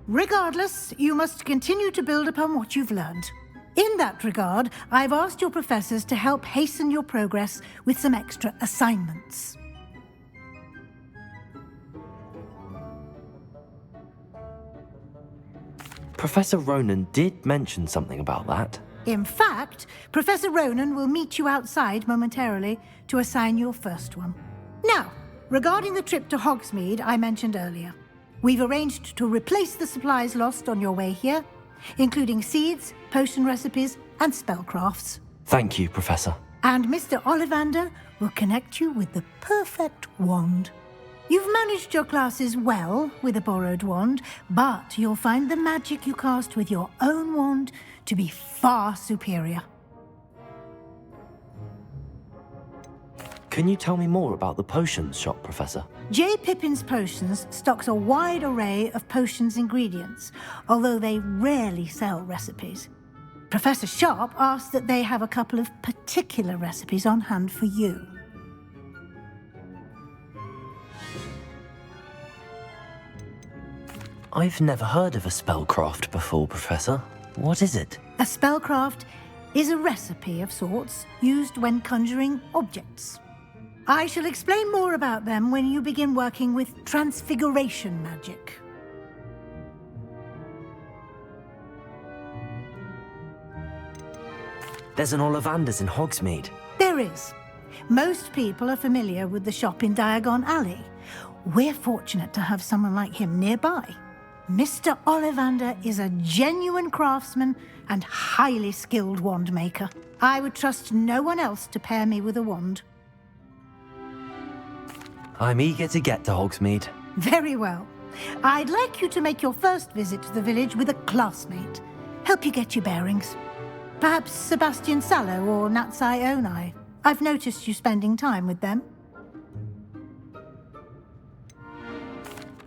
Regardless, you must continue to build upon what you've learned. In that regard, I've asked your professors to help hasten your progress with some extra assignments. Professor Ronan did mention something about that. In fact, Professor Ronan will meet you outside momentarily to assign your first one. Now, regarding the trip to Hogsmeade I mentioned earlier, we've arranged to replace the supplies lost on your way here, including seeds, potion recipes, and spellcrafts. Thank you, Professor. And Mr. Ollivander will connect you with the perfect wand. You've managed your classes well with a borrowed wand, but you'll find the magic you cast with your own wand to be far superior. Can you tell me more about the potions shop, Professor? J. Pippin's Potions stocks a wide array of potions ingredients, although they rarely sell recipes. Professor Sharp asked that they have a couple of particular recipes on hand for you. I've never heard of a spellcraft before, Professor. What is it? A spellcraft is a recipe of sorts used when conjuring objects. I shall explain more about them when you begin working with transfiguration magic. There's an Ollivander's in Hogsmeade. There is. Most people are familiar with the shop in Diagon Alley. We're fortunate to have someone like him nearby. Mr. Ollivander is a genuine craftsman and highly skilled wand maker. I would trust no one else to pair me with a wand. I'm eager to get to Hogsmeade. Very well. I'd like you to make your first visit to the village with a classmate. Help you get your bearings. Perhaps Sebastian Sallow or Natsai Onai. I've noticed you spending time with them.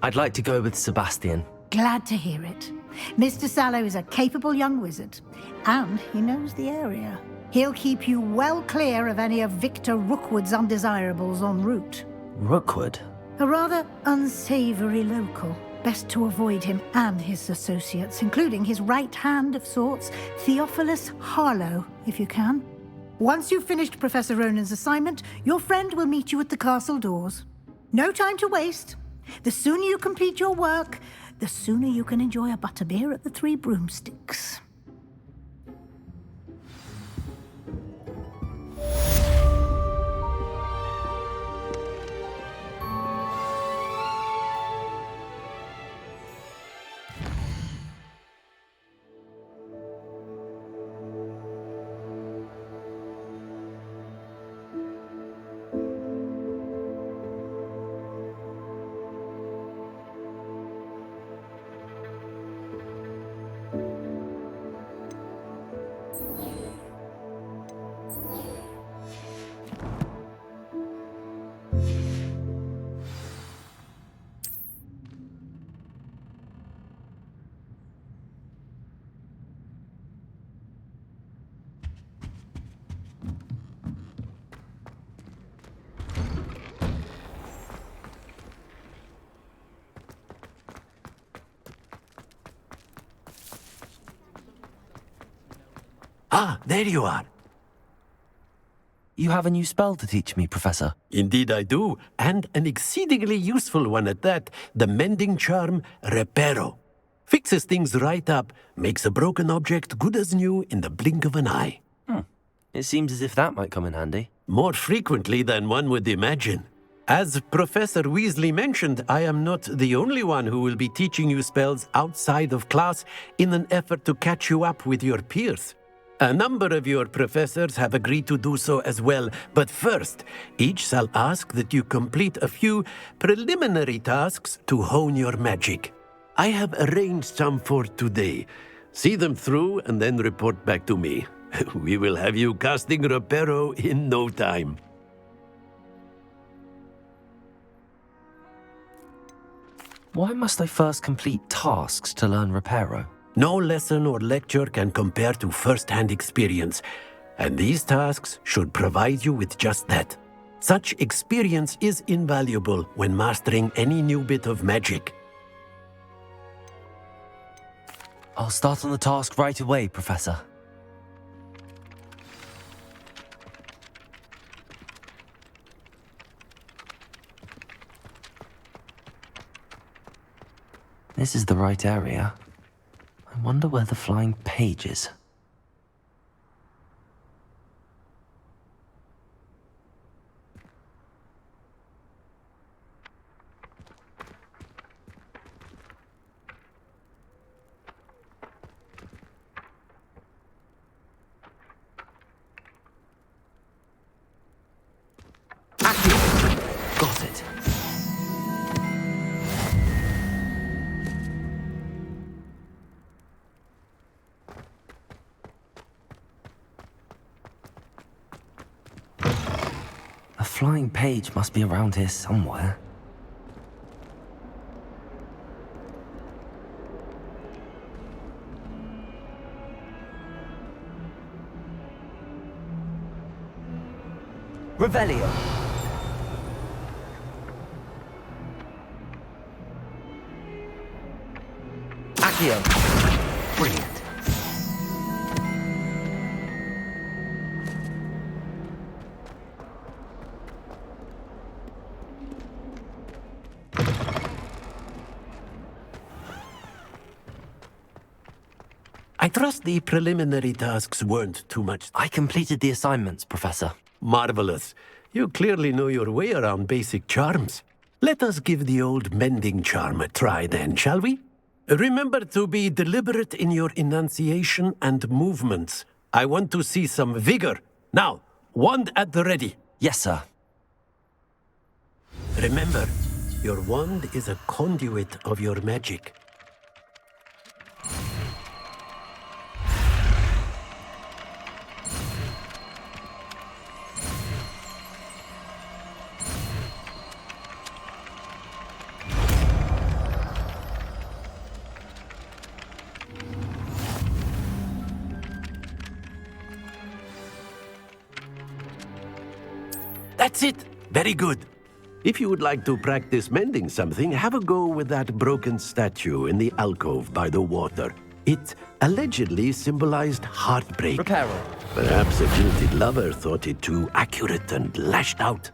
I'd like to go with Sebastian. Glad to hear it. Mr. Sallow is a capable young wizard, and he knows the area. He'll keep you well clear of any of Victor Rookwood's undesirables en route. Rookwood? A rather unsavory local. Best to avoid him and his associates, including his right hand of sorts, Theophilus Harlow, if you can. Once you've finished Professor Ronan's assignment, your friend will meet you at the castle doors. No time to waste. The sooner you complete your work, the sooner you can enjoy a butterbeer at the Three Broomsticks. Ah, there you are. You have a new spell to teach me, Professor. Indeed I do, and an exceedingly useful one at that. The mending charm, Reparo. Fixes things right up, makes a broken object good as new in the blink of an eye. It seems as if that might come in handy. More frequently than one would imagine. As Professor Weasley mentioned, I am not the only one who will be teaching you spells outside of class in an effort to catch you up with your peers. A number of your professors have agreed to do so as well, but first, each shall ask that you complete a few preliminary tasks to hone your magic. I have arranged some for today. See them through and then report back to me. We will have you casting Reparo in no time. Why must I first complete tasks to learn Reparo? No lesson or lecture can compare to first-hand experience, and these tasks should provide you with just that. Such experience is invaluable when mastering any new bit of magic. I'll start on the task right away, Professor. This is the right area. I wonder where the flying page is. Got it. A flying page must be around here somewhere. Revelio. Accio. Brilliant. I trust the preliminary tasks weren't too much. I completed the assignments, Professor. Marvelous. You clearly know your way around basic charms. Let us give the old mending charm a try then, shall we? Remember to be deliberate in your enunciation and movements. I want to see some vigor. Now, wand at the ready. Yes, sir. Remember, your wand is a conduit of your magic. That's it. Very good. If you would like to practice mending something, have a go with that broken statue in the alcove by the water. It allegedly symbolized heartbreak. Repairer. Perhaps a jilted lover thought it too accurate and lashed out.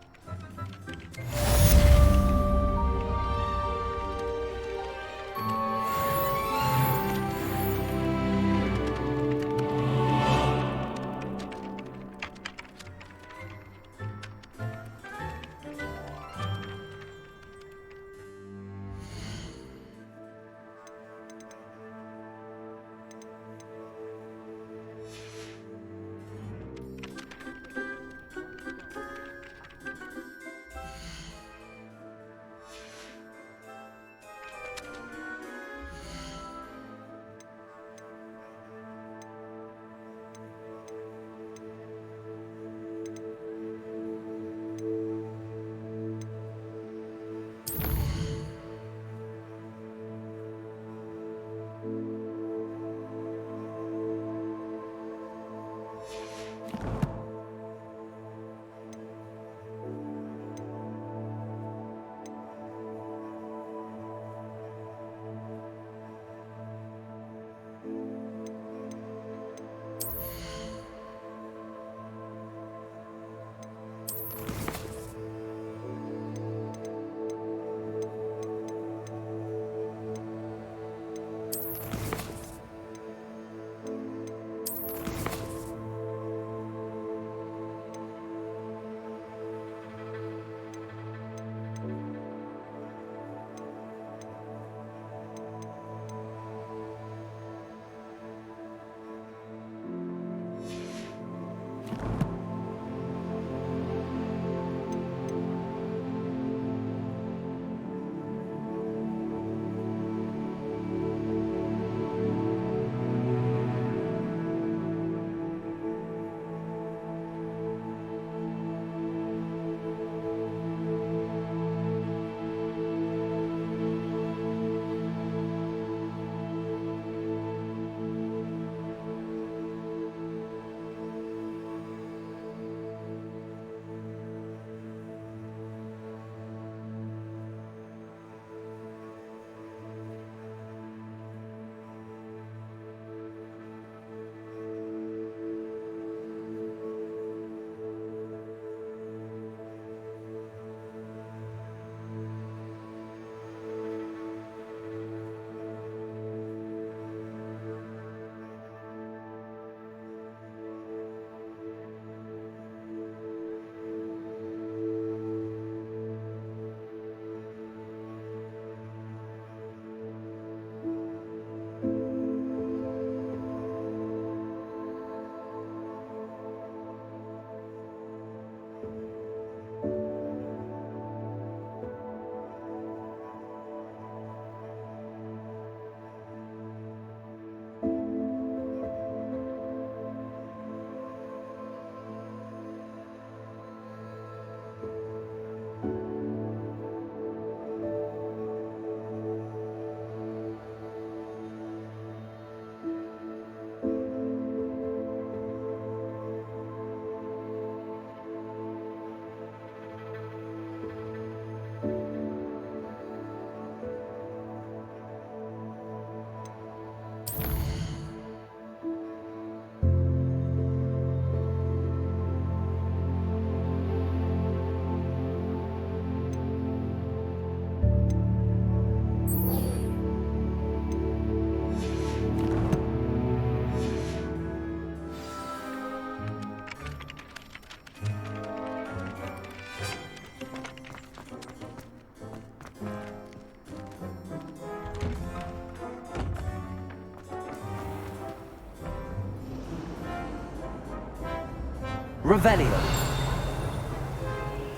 Revelio.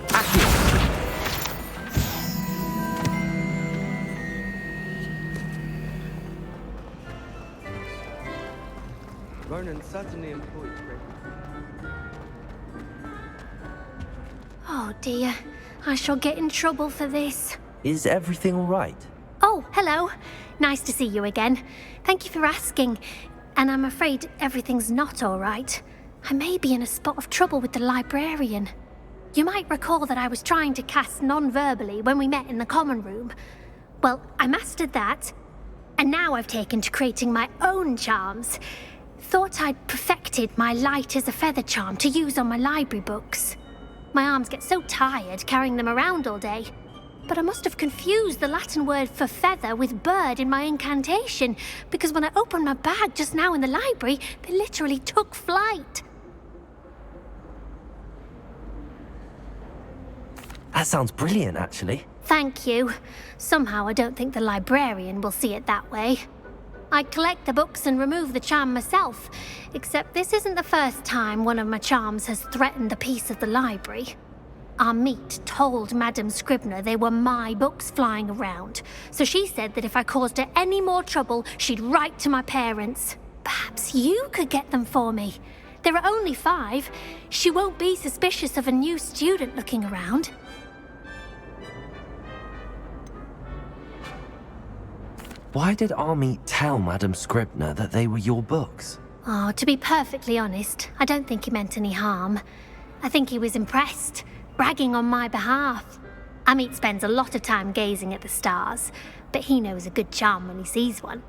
Accio. Ronan certainly employed great. Oh dear, I shall get in trouble for this. Is everything all right? Oh, hello. Nice to see you again. Thank you for asking. And I'm afraid everything's not all right. I may be in a spot of trouble with the librarian. You might recall that I was trying to cast non-verbally when we met in the common room. Well, I mastered that, and now I've taken to creating my own charms. Thought I'd perfected my light as a feather charm to use on my library books. My arms get so tired carrying them around all day. But I must have confused the Latin word for feather with bird in my incantation, because when I opened my bag just now in the library, they literally took flight. That sounds brilliant, actually. Thank you. Somehow I don't think the librarian will see it that way. I collect the books and remove the charm myself, except this isn't the first time one of my charms has threatened the peace of the library. Our meet told Madame Scribner they were my books flying around, so she said that if I caused her any more trouble, she'd write to my parents. Perhaps you could get them for me. There are only 5. She won't be suspicious of a new student looking around. Why did Army tell Madame Scribner that they were your books? Oh, to be perfectly honest, I don't think he meant any harm. I think he was impressed, bragging on my behalf. Amit spends a lot of time gazing at the stars, but he knows a good charm when he sees one.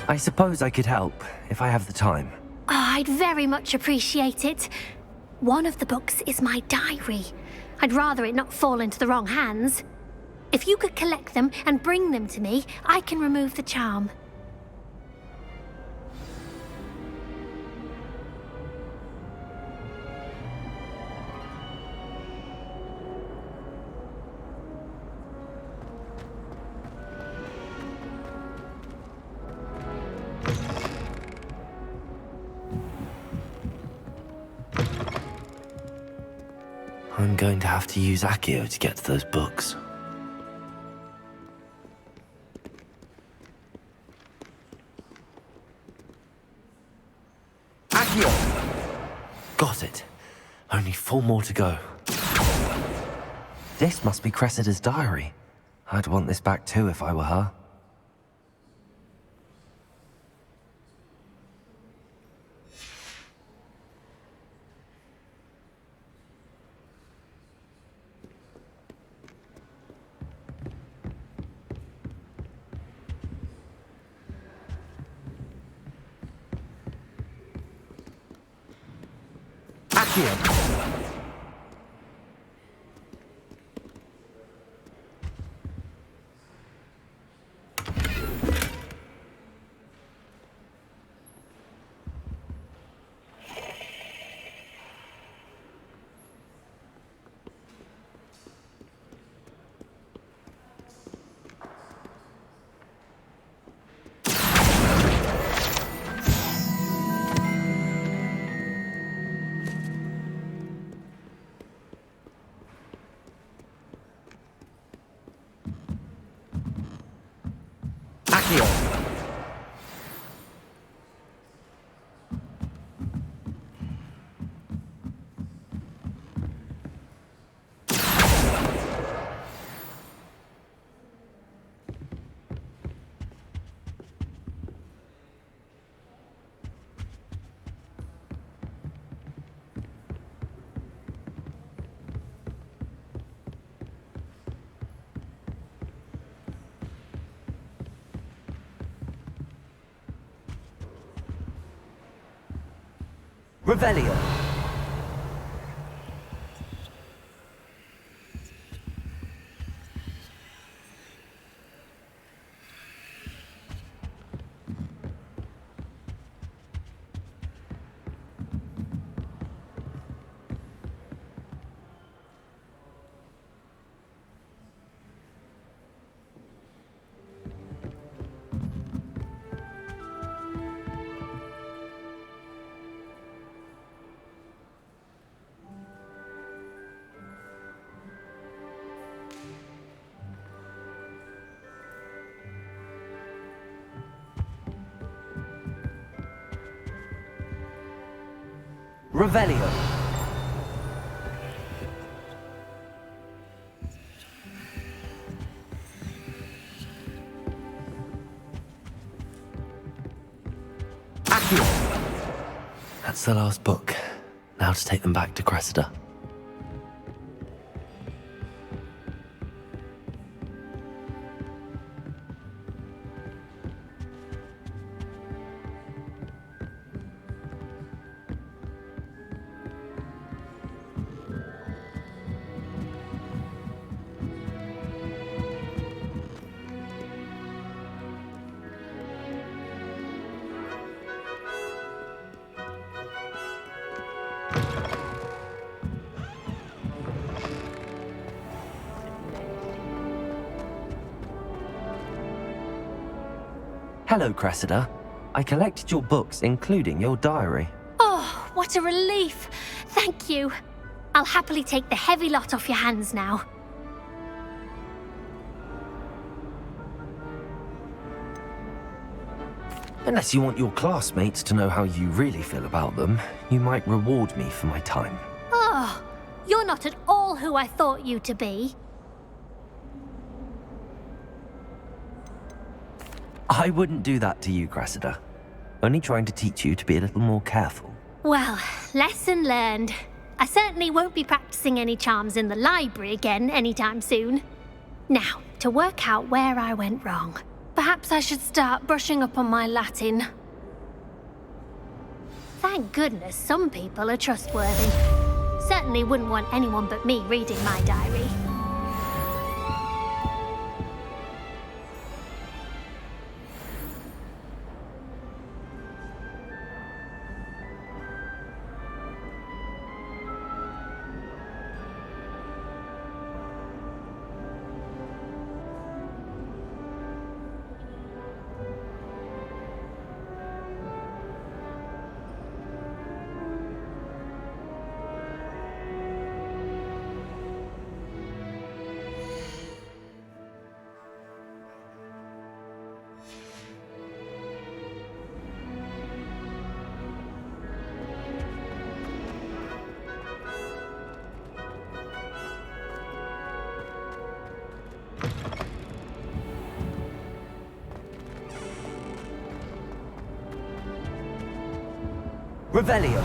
I suppose I could help, if I have the time. Oh, I'd very much appreciate it. One of the books is my diary. I'd rather it not fall into the wrong hands. If you could collect them and bring them to me, I can remove the charm. I'm going to have to use Accio to get to those books. Got it. Only 4 more to go. This must be Cressida's diary. I'd want this back too if I were her. Revelio. Revelio. Accio. That's the last book. Now to take them back to Cressida. Hello, Cressida. I collected your books, including your diary. Oh, what a relief. Thank you. I'll happily take the heavy lot off your hands now. Unless you want your classmates to know how you really feel about them, you might reward me for my time. Oh, you're not at all who I thought you to be. I wouldn't do that to you, Cressida. Only trying to teach you to be a little more careful. Well, lesson learned. I certainly won't be practicing any charms in the library again anytime soon. Now, to work out where I went wrong. Perhaps I should start brushing up on my Latin. Thank goodness some people are trustworthy. Certainly wouldn't want anyone but me reading my diary. Revelio.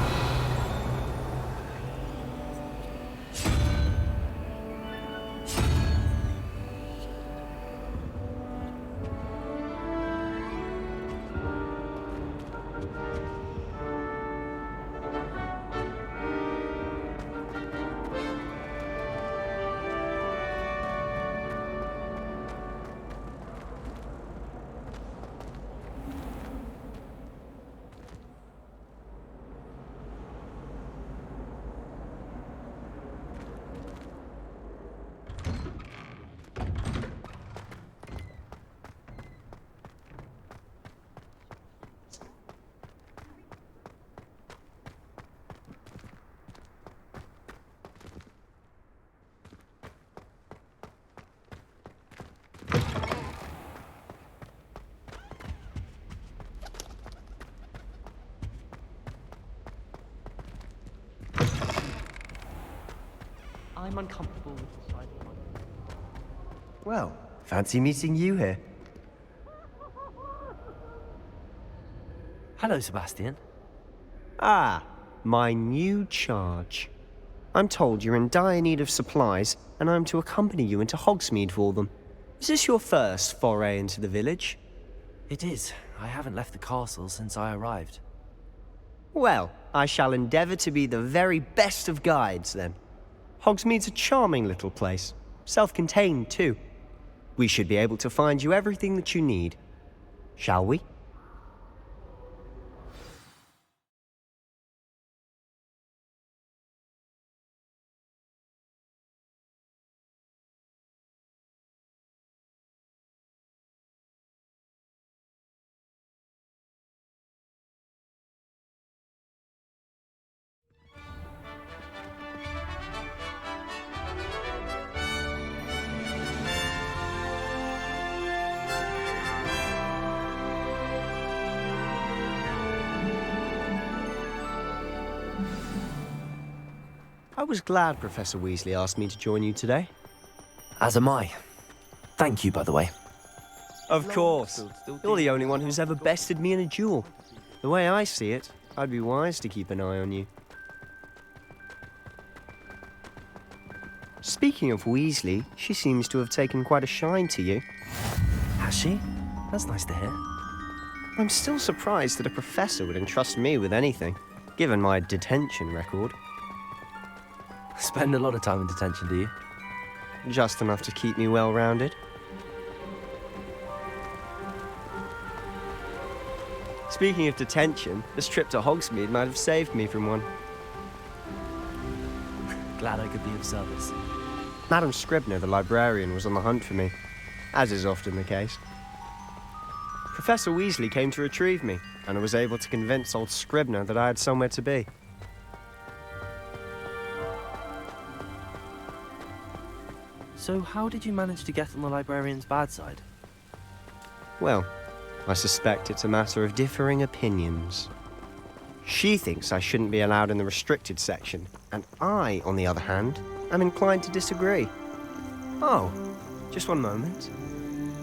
I'm uncomfortable with the sight of my... Well, fancy meeting you here. Hello, Sebastian. Ah, my new charge. I'm told you're in dire need of supplies, and I'm to accompany you into Hogsmeade for them. Is this your first foray into the village? It is. I haven't left the castle since I arrived. Well, I shall endeavour to be the very best of guides, then. Hogsmeade's a charming little place. Self-contained, too. We should be able to find you everything that you need. Shall we? I was glad Professor Weasley asked me to join you today. As am I. Thank you, by the way. Of course. You're the only one who's ever bested me in a duel. The way I see it, I'd be wise to keep an eye on you. Speaking of Weasley, she seems to have taken quite a shine to you. Has she? That's nice to hear. I'm still surprised that a professor would entrust me with anything, given my detention record. Spend a lot of time in detention, do you? Just enough to keep me well-rounded. Speaking of detention, this trip to Hogsmeade might have saved me from one. Glad I could be of service. Madam Scribner, the librarian, was on the hunt for me, as is often the case. Professor Weasley came to retrieve me, and I was able to convince old Scribner that I had somewhere to be. So how did you manage to get on the librarian's bad side? Well, I suspect it's a matter of differing opinions. She thinks I shouldn't be allowed in the restricted section, and I, on the other hand, am inclined to disagree. Oh, just one moment.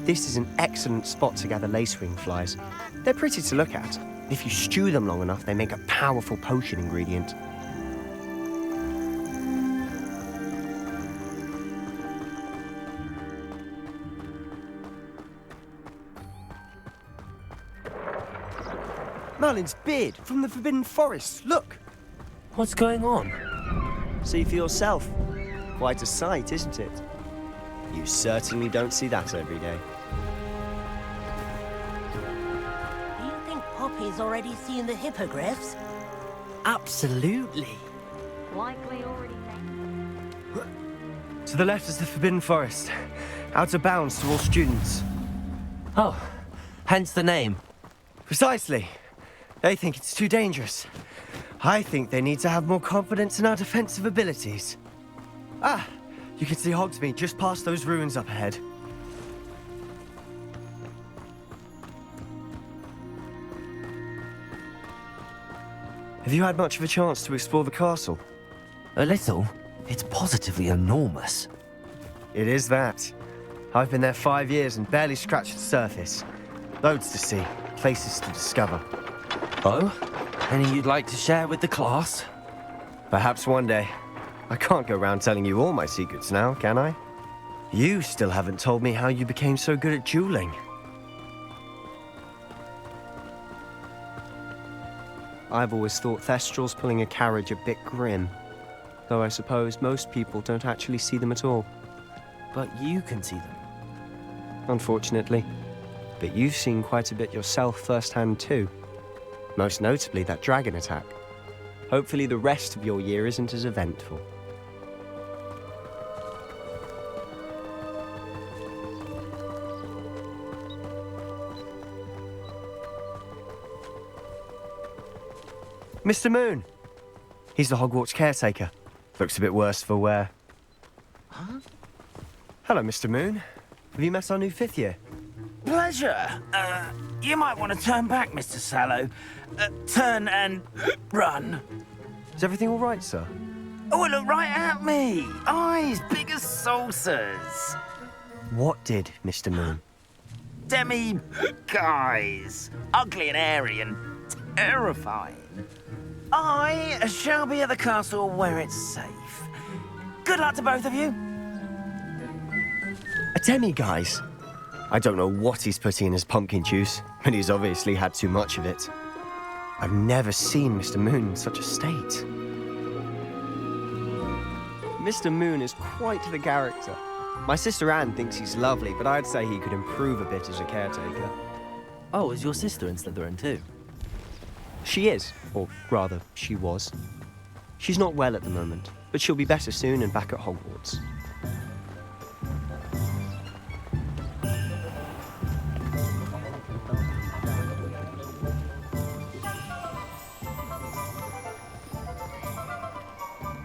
This is an excellent spot to gather lacewing flies. They're pretty to look at. If you stew them long enough, they make a powerful potion ingredient. Merlin's beard from the Forbidden Forest, look! What's going on? See for yourself. Quite a sight, isn't it? You certainly don't see that every day. Do you think Poppy's already seen the hippogriffs? Absolutely. Likely already met. To the left is the Forbidden Forest. Out of bounds to all students. Oh, hence the name. Precisely. They think it's too dangerous. I think they need to have more confidence in our defensive abilities. Ah, you can see Hogsmeade just past those ruins up ahead. Have you had much of a chance to explore the castle? A little. It's positively enormous. It is that. I've been there 5 years and barely scratched the surface. Loads to see, places to discover. Oh? Any you'd like to share with the class? Perhaps one day. I can't go around telling you all my secrets now, can I? You still haven't told me how you became so good at dueling. I've always thought Thestrals pulling a carriage a bit grim. Though I suppose most people don't actually see them at all. But you can see them. Unfortunately. But you've seen quite a bit yourself firsthand too. Most notably that dragon attack. Hopefully the rest of your year isn't as eventful. Mr. Moon! He's the Hogwarts caretaker. Looks a bit worse for wear. Huh? Hello, Mr. Moon. Have you met our new 5th year? Pleasure. You might want to turn back, Mr. Sallow. Turn and run. Is everything all right, sir? Oh, look right at me. Eyes big as saucers. What did, Mr. Moon? Guys. Ugly and hairy and terrifying. I shall be at the castle where it's safe. Good luck to both of you. A demi-guise? I don't know what he's putting in his pumpkin juice, but he's obviously had too much of it. I've never seen Mr. Moon in such a state. Mr. Moon is quite the character. My sister Anne thinks he's lovely, but I'd say he could improve a bit as a caretaker. Oh, is your sister in Slytherin too? She is, or rather, she was. She's not well at the moment, but she'll be better soon and back at Hogwarts.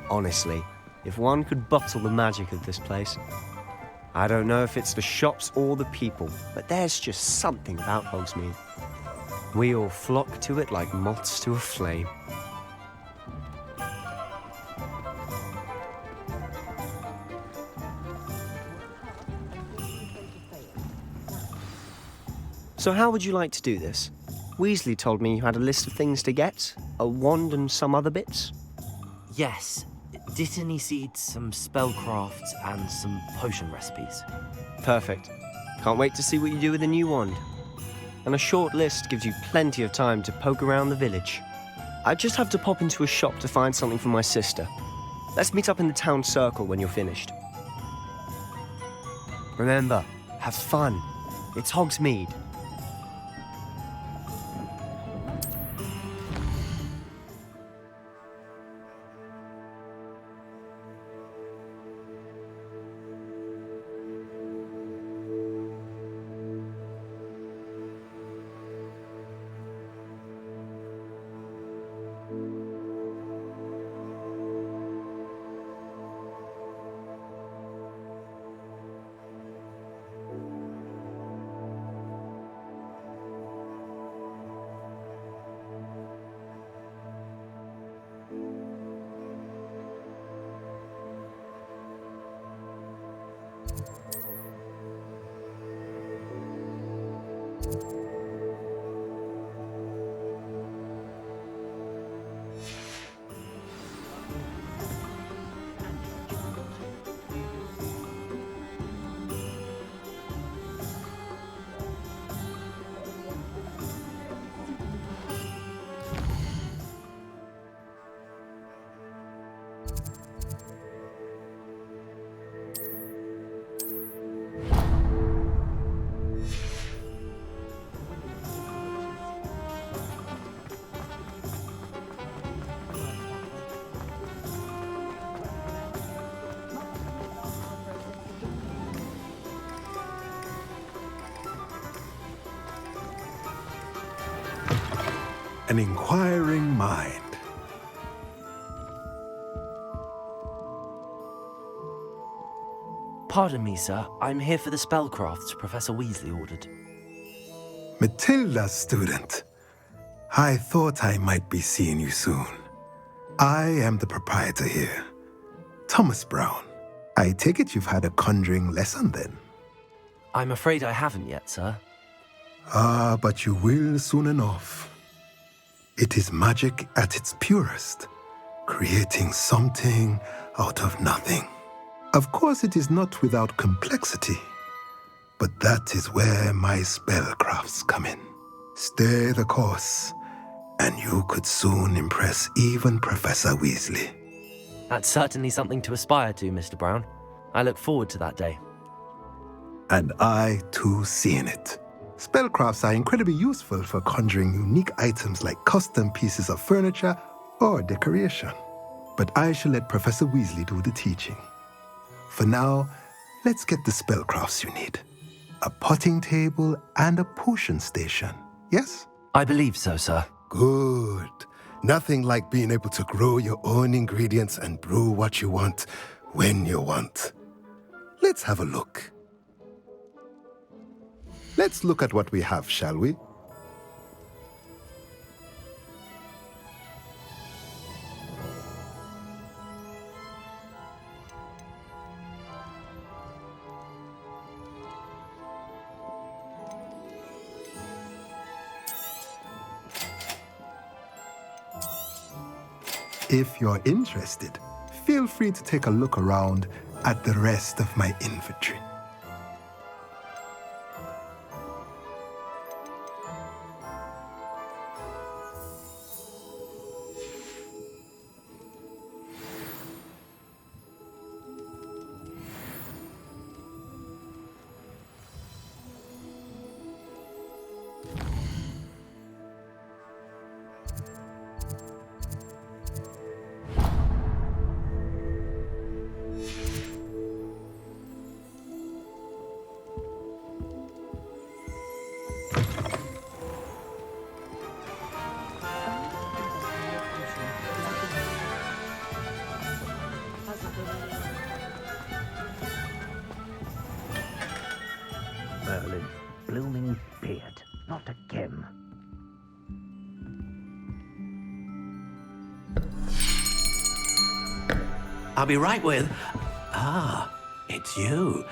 Honestly, if one could bottle the magic of this place. I don't know if it's the shops or the people, but there's just something about Hogsmeade. We all flock to it like moths to a flame. So how would you like to do this? Weasley told me you had a list of things to get, a wand and some other bits. Yes. Dittany seeds, some spellcrafts, and some potion recipes. Perfect. Can't wait to see what you do with the new wand. And a short list gives you plenty of time to poke around the village. I just have to pop into a shop to find something for my sister. Let's meet up in the town circle when you're finished. Remember, have fun. It's Hogsmeade. An inquiring mind. Pardon me, sir. I'm here for the spellcrafts Professor Weasley ordered. Matilda, student. I thought I might be seeing you soon. I am the proprietor here, Thomas Brown. I take it you've had a conjuring lesson then? I'm afraid I haven't yet, sir. Ah, but you will soon enough. It is magic at its purest, creating something out of nothing. Of course, it is not without complexity, but that is where my spellcrafts come in. Stay the course, and you could soon impress even Professor Weasley. That's certainly something to aspire to, Mr. Brown. I look forward to that day. And I, too, seeing it. Spellcrafts are incredibly useful for conjuring unique items like custom pieces of furniture or decoration. But I shall let Professor Weasley do the teaching. For now, let's get the spellcrafts you need. A potting table and a potion station, yes? I believe so, sir. Good. Nothing like being able to grow your own ingredients and brew what you want when you want. Let's have a look. Let's look at what we have, shall we? If you're interested, feel free to take a look around at the rest of my inventory. Merlin's blooming beard. Not again. I'll be right with... Ah, it's you.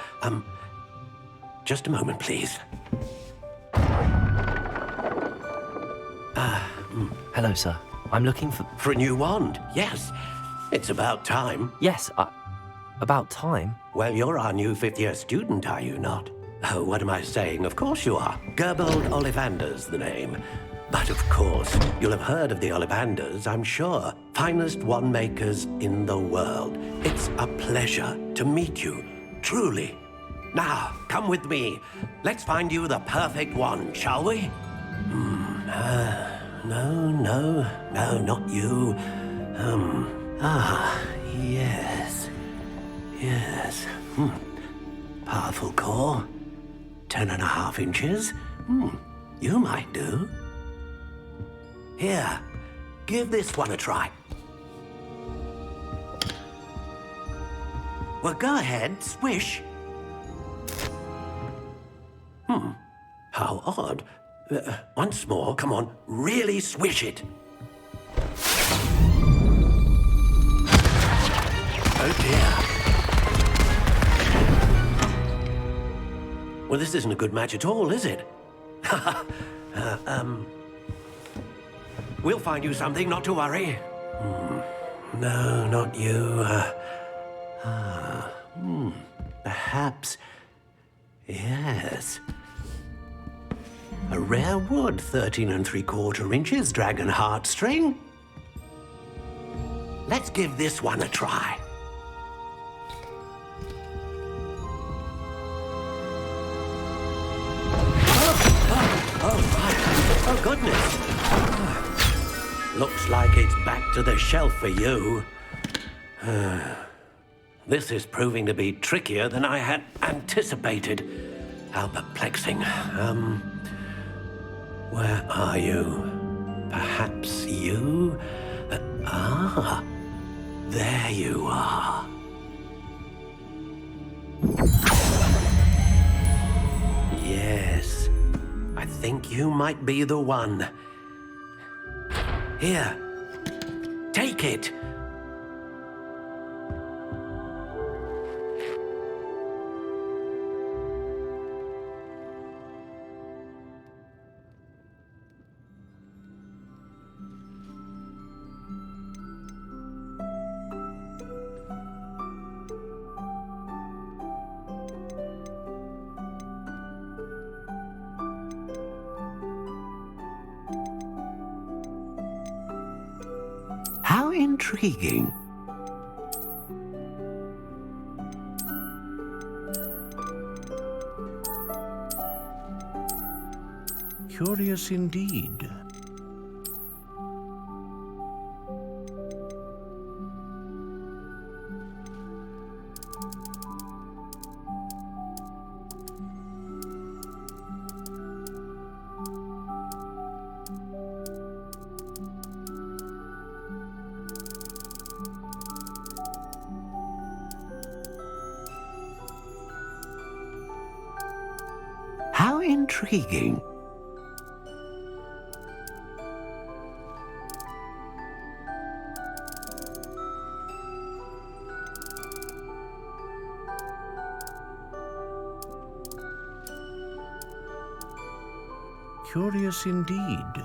Just a moment, please. Hello, sir. I'm looking for... For a new wand, yes. It's about time. Yes, about time. Well, you're our new fifth-year student, are you not? Oh, what am I saying? Of course you are. Gerbold Ollivander's the name. But of course, you'll have heard of the Ollivanders, I'm sure. Finest wand makers in the world. It's a pleasure to meet you, truly. Now, come with me. Let's find you the perfect wand, shall we? No, not you. Yes. Powerful core. 10.5 inches. You might do. Here, give this one a try. Well, go ahead, swish. How odd. Once more, come on, really swish it. Oh dear. Well, this isn't a good match at all, is it? We'll find you something, not to worry. No, not you. Perhaps. Yes. A rare wood, 13.75 inches, dragon heartstring. Let's give this one a try. Oh, goodness. Looks like it's back to the shelf for you. This is proving to be trickier than I had anticipated. How perplexing. Where are you? Perhaps you? There you are. Yes. I think you might be the one. Here. Take it. How intriguing. Curious indeed. How intriguing. Curious indeed.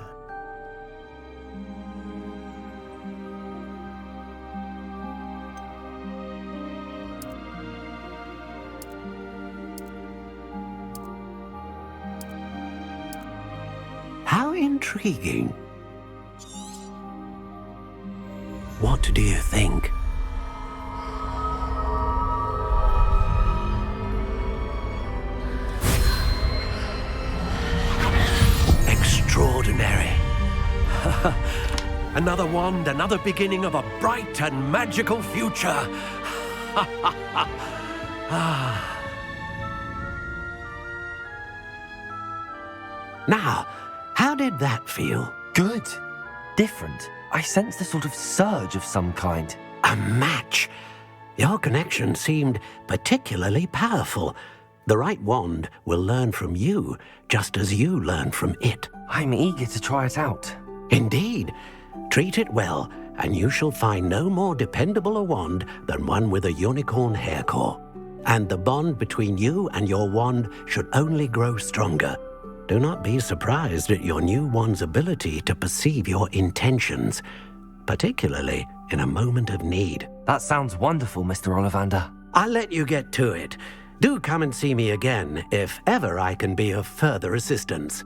How intriguing. What do you think? Extraordinary. Another wand, another beginning of a bright and magical future. Now, how did that feel? Good. Different. I sensed a sort of surge of some kind. A match. Your connection seemed particularly powerful. The right wand will learn from you, just as you learn from it. I'm eager to try it out. Indeed. Treat it well, and you shall find no more dependable a wand than one with a unicorn hair core. And the bond between you and your wand should only grow stronger. Do not be surprised at your new wand's ability to perceive your intentions. particularly in a moment of need. That sounds wonderful, Mr. Ollivander. I'll let you get to it. Do come and see me again if ever I can be of further assistance.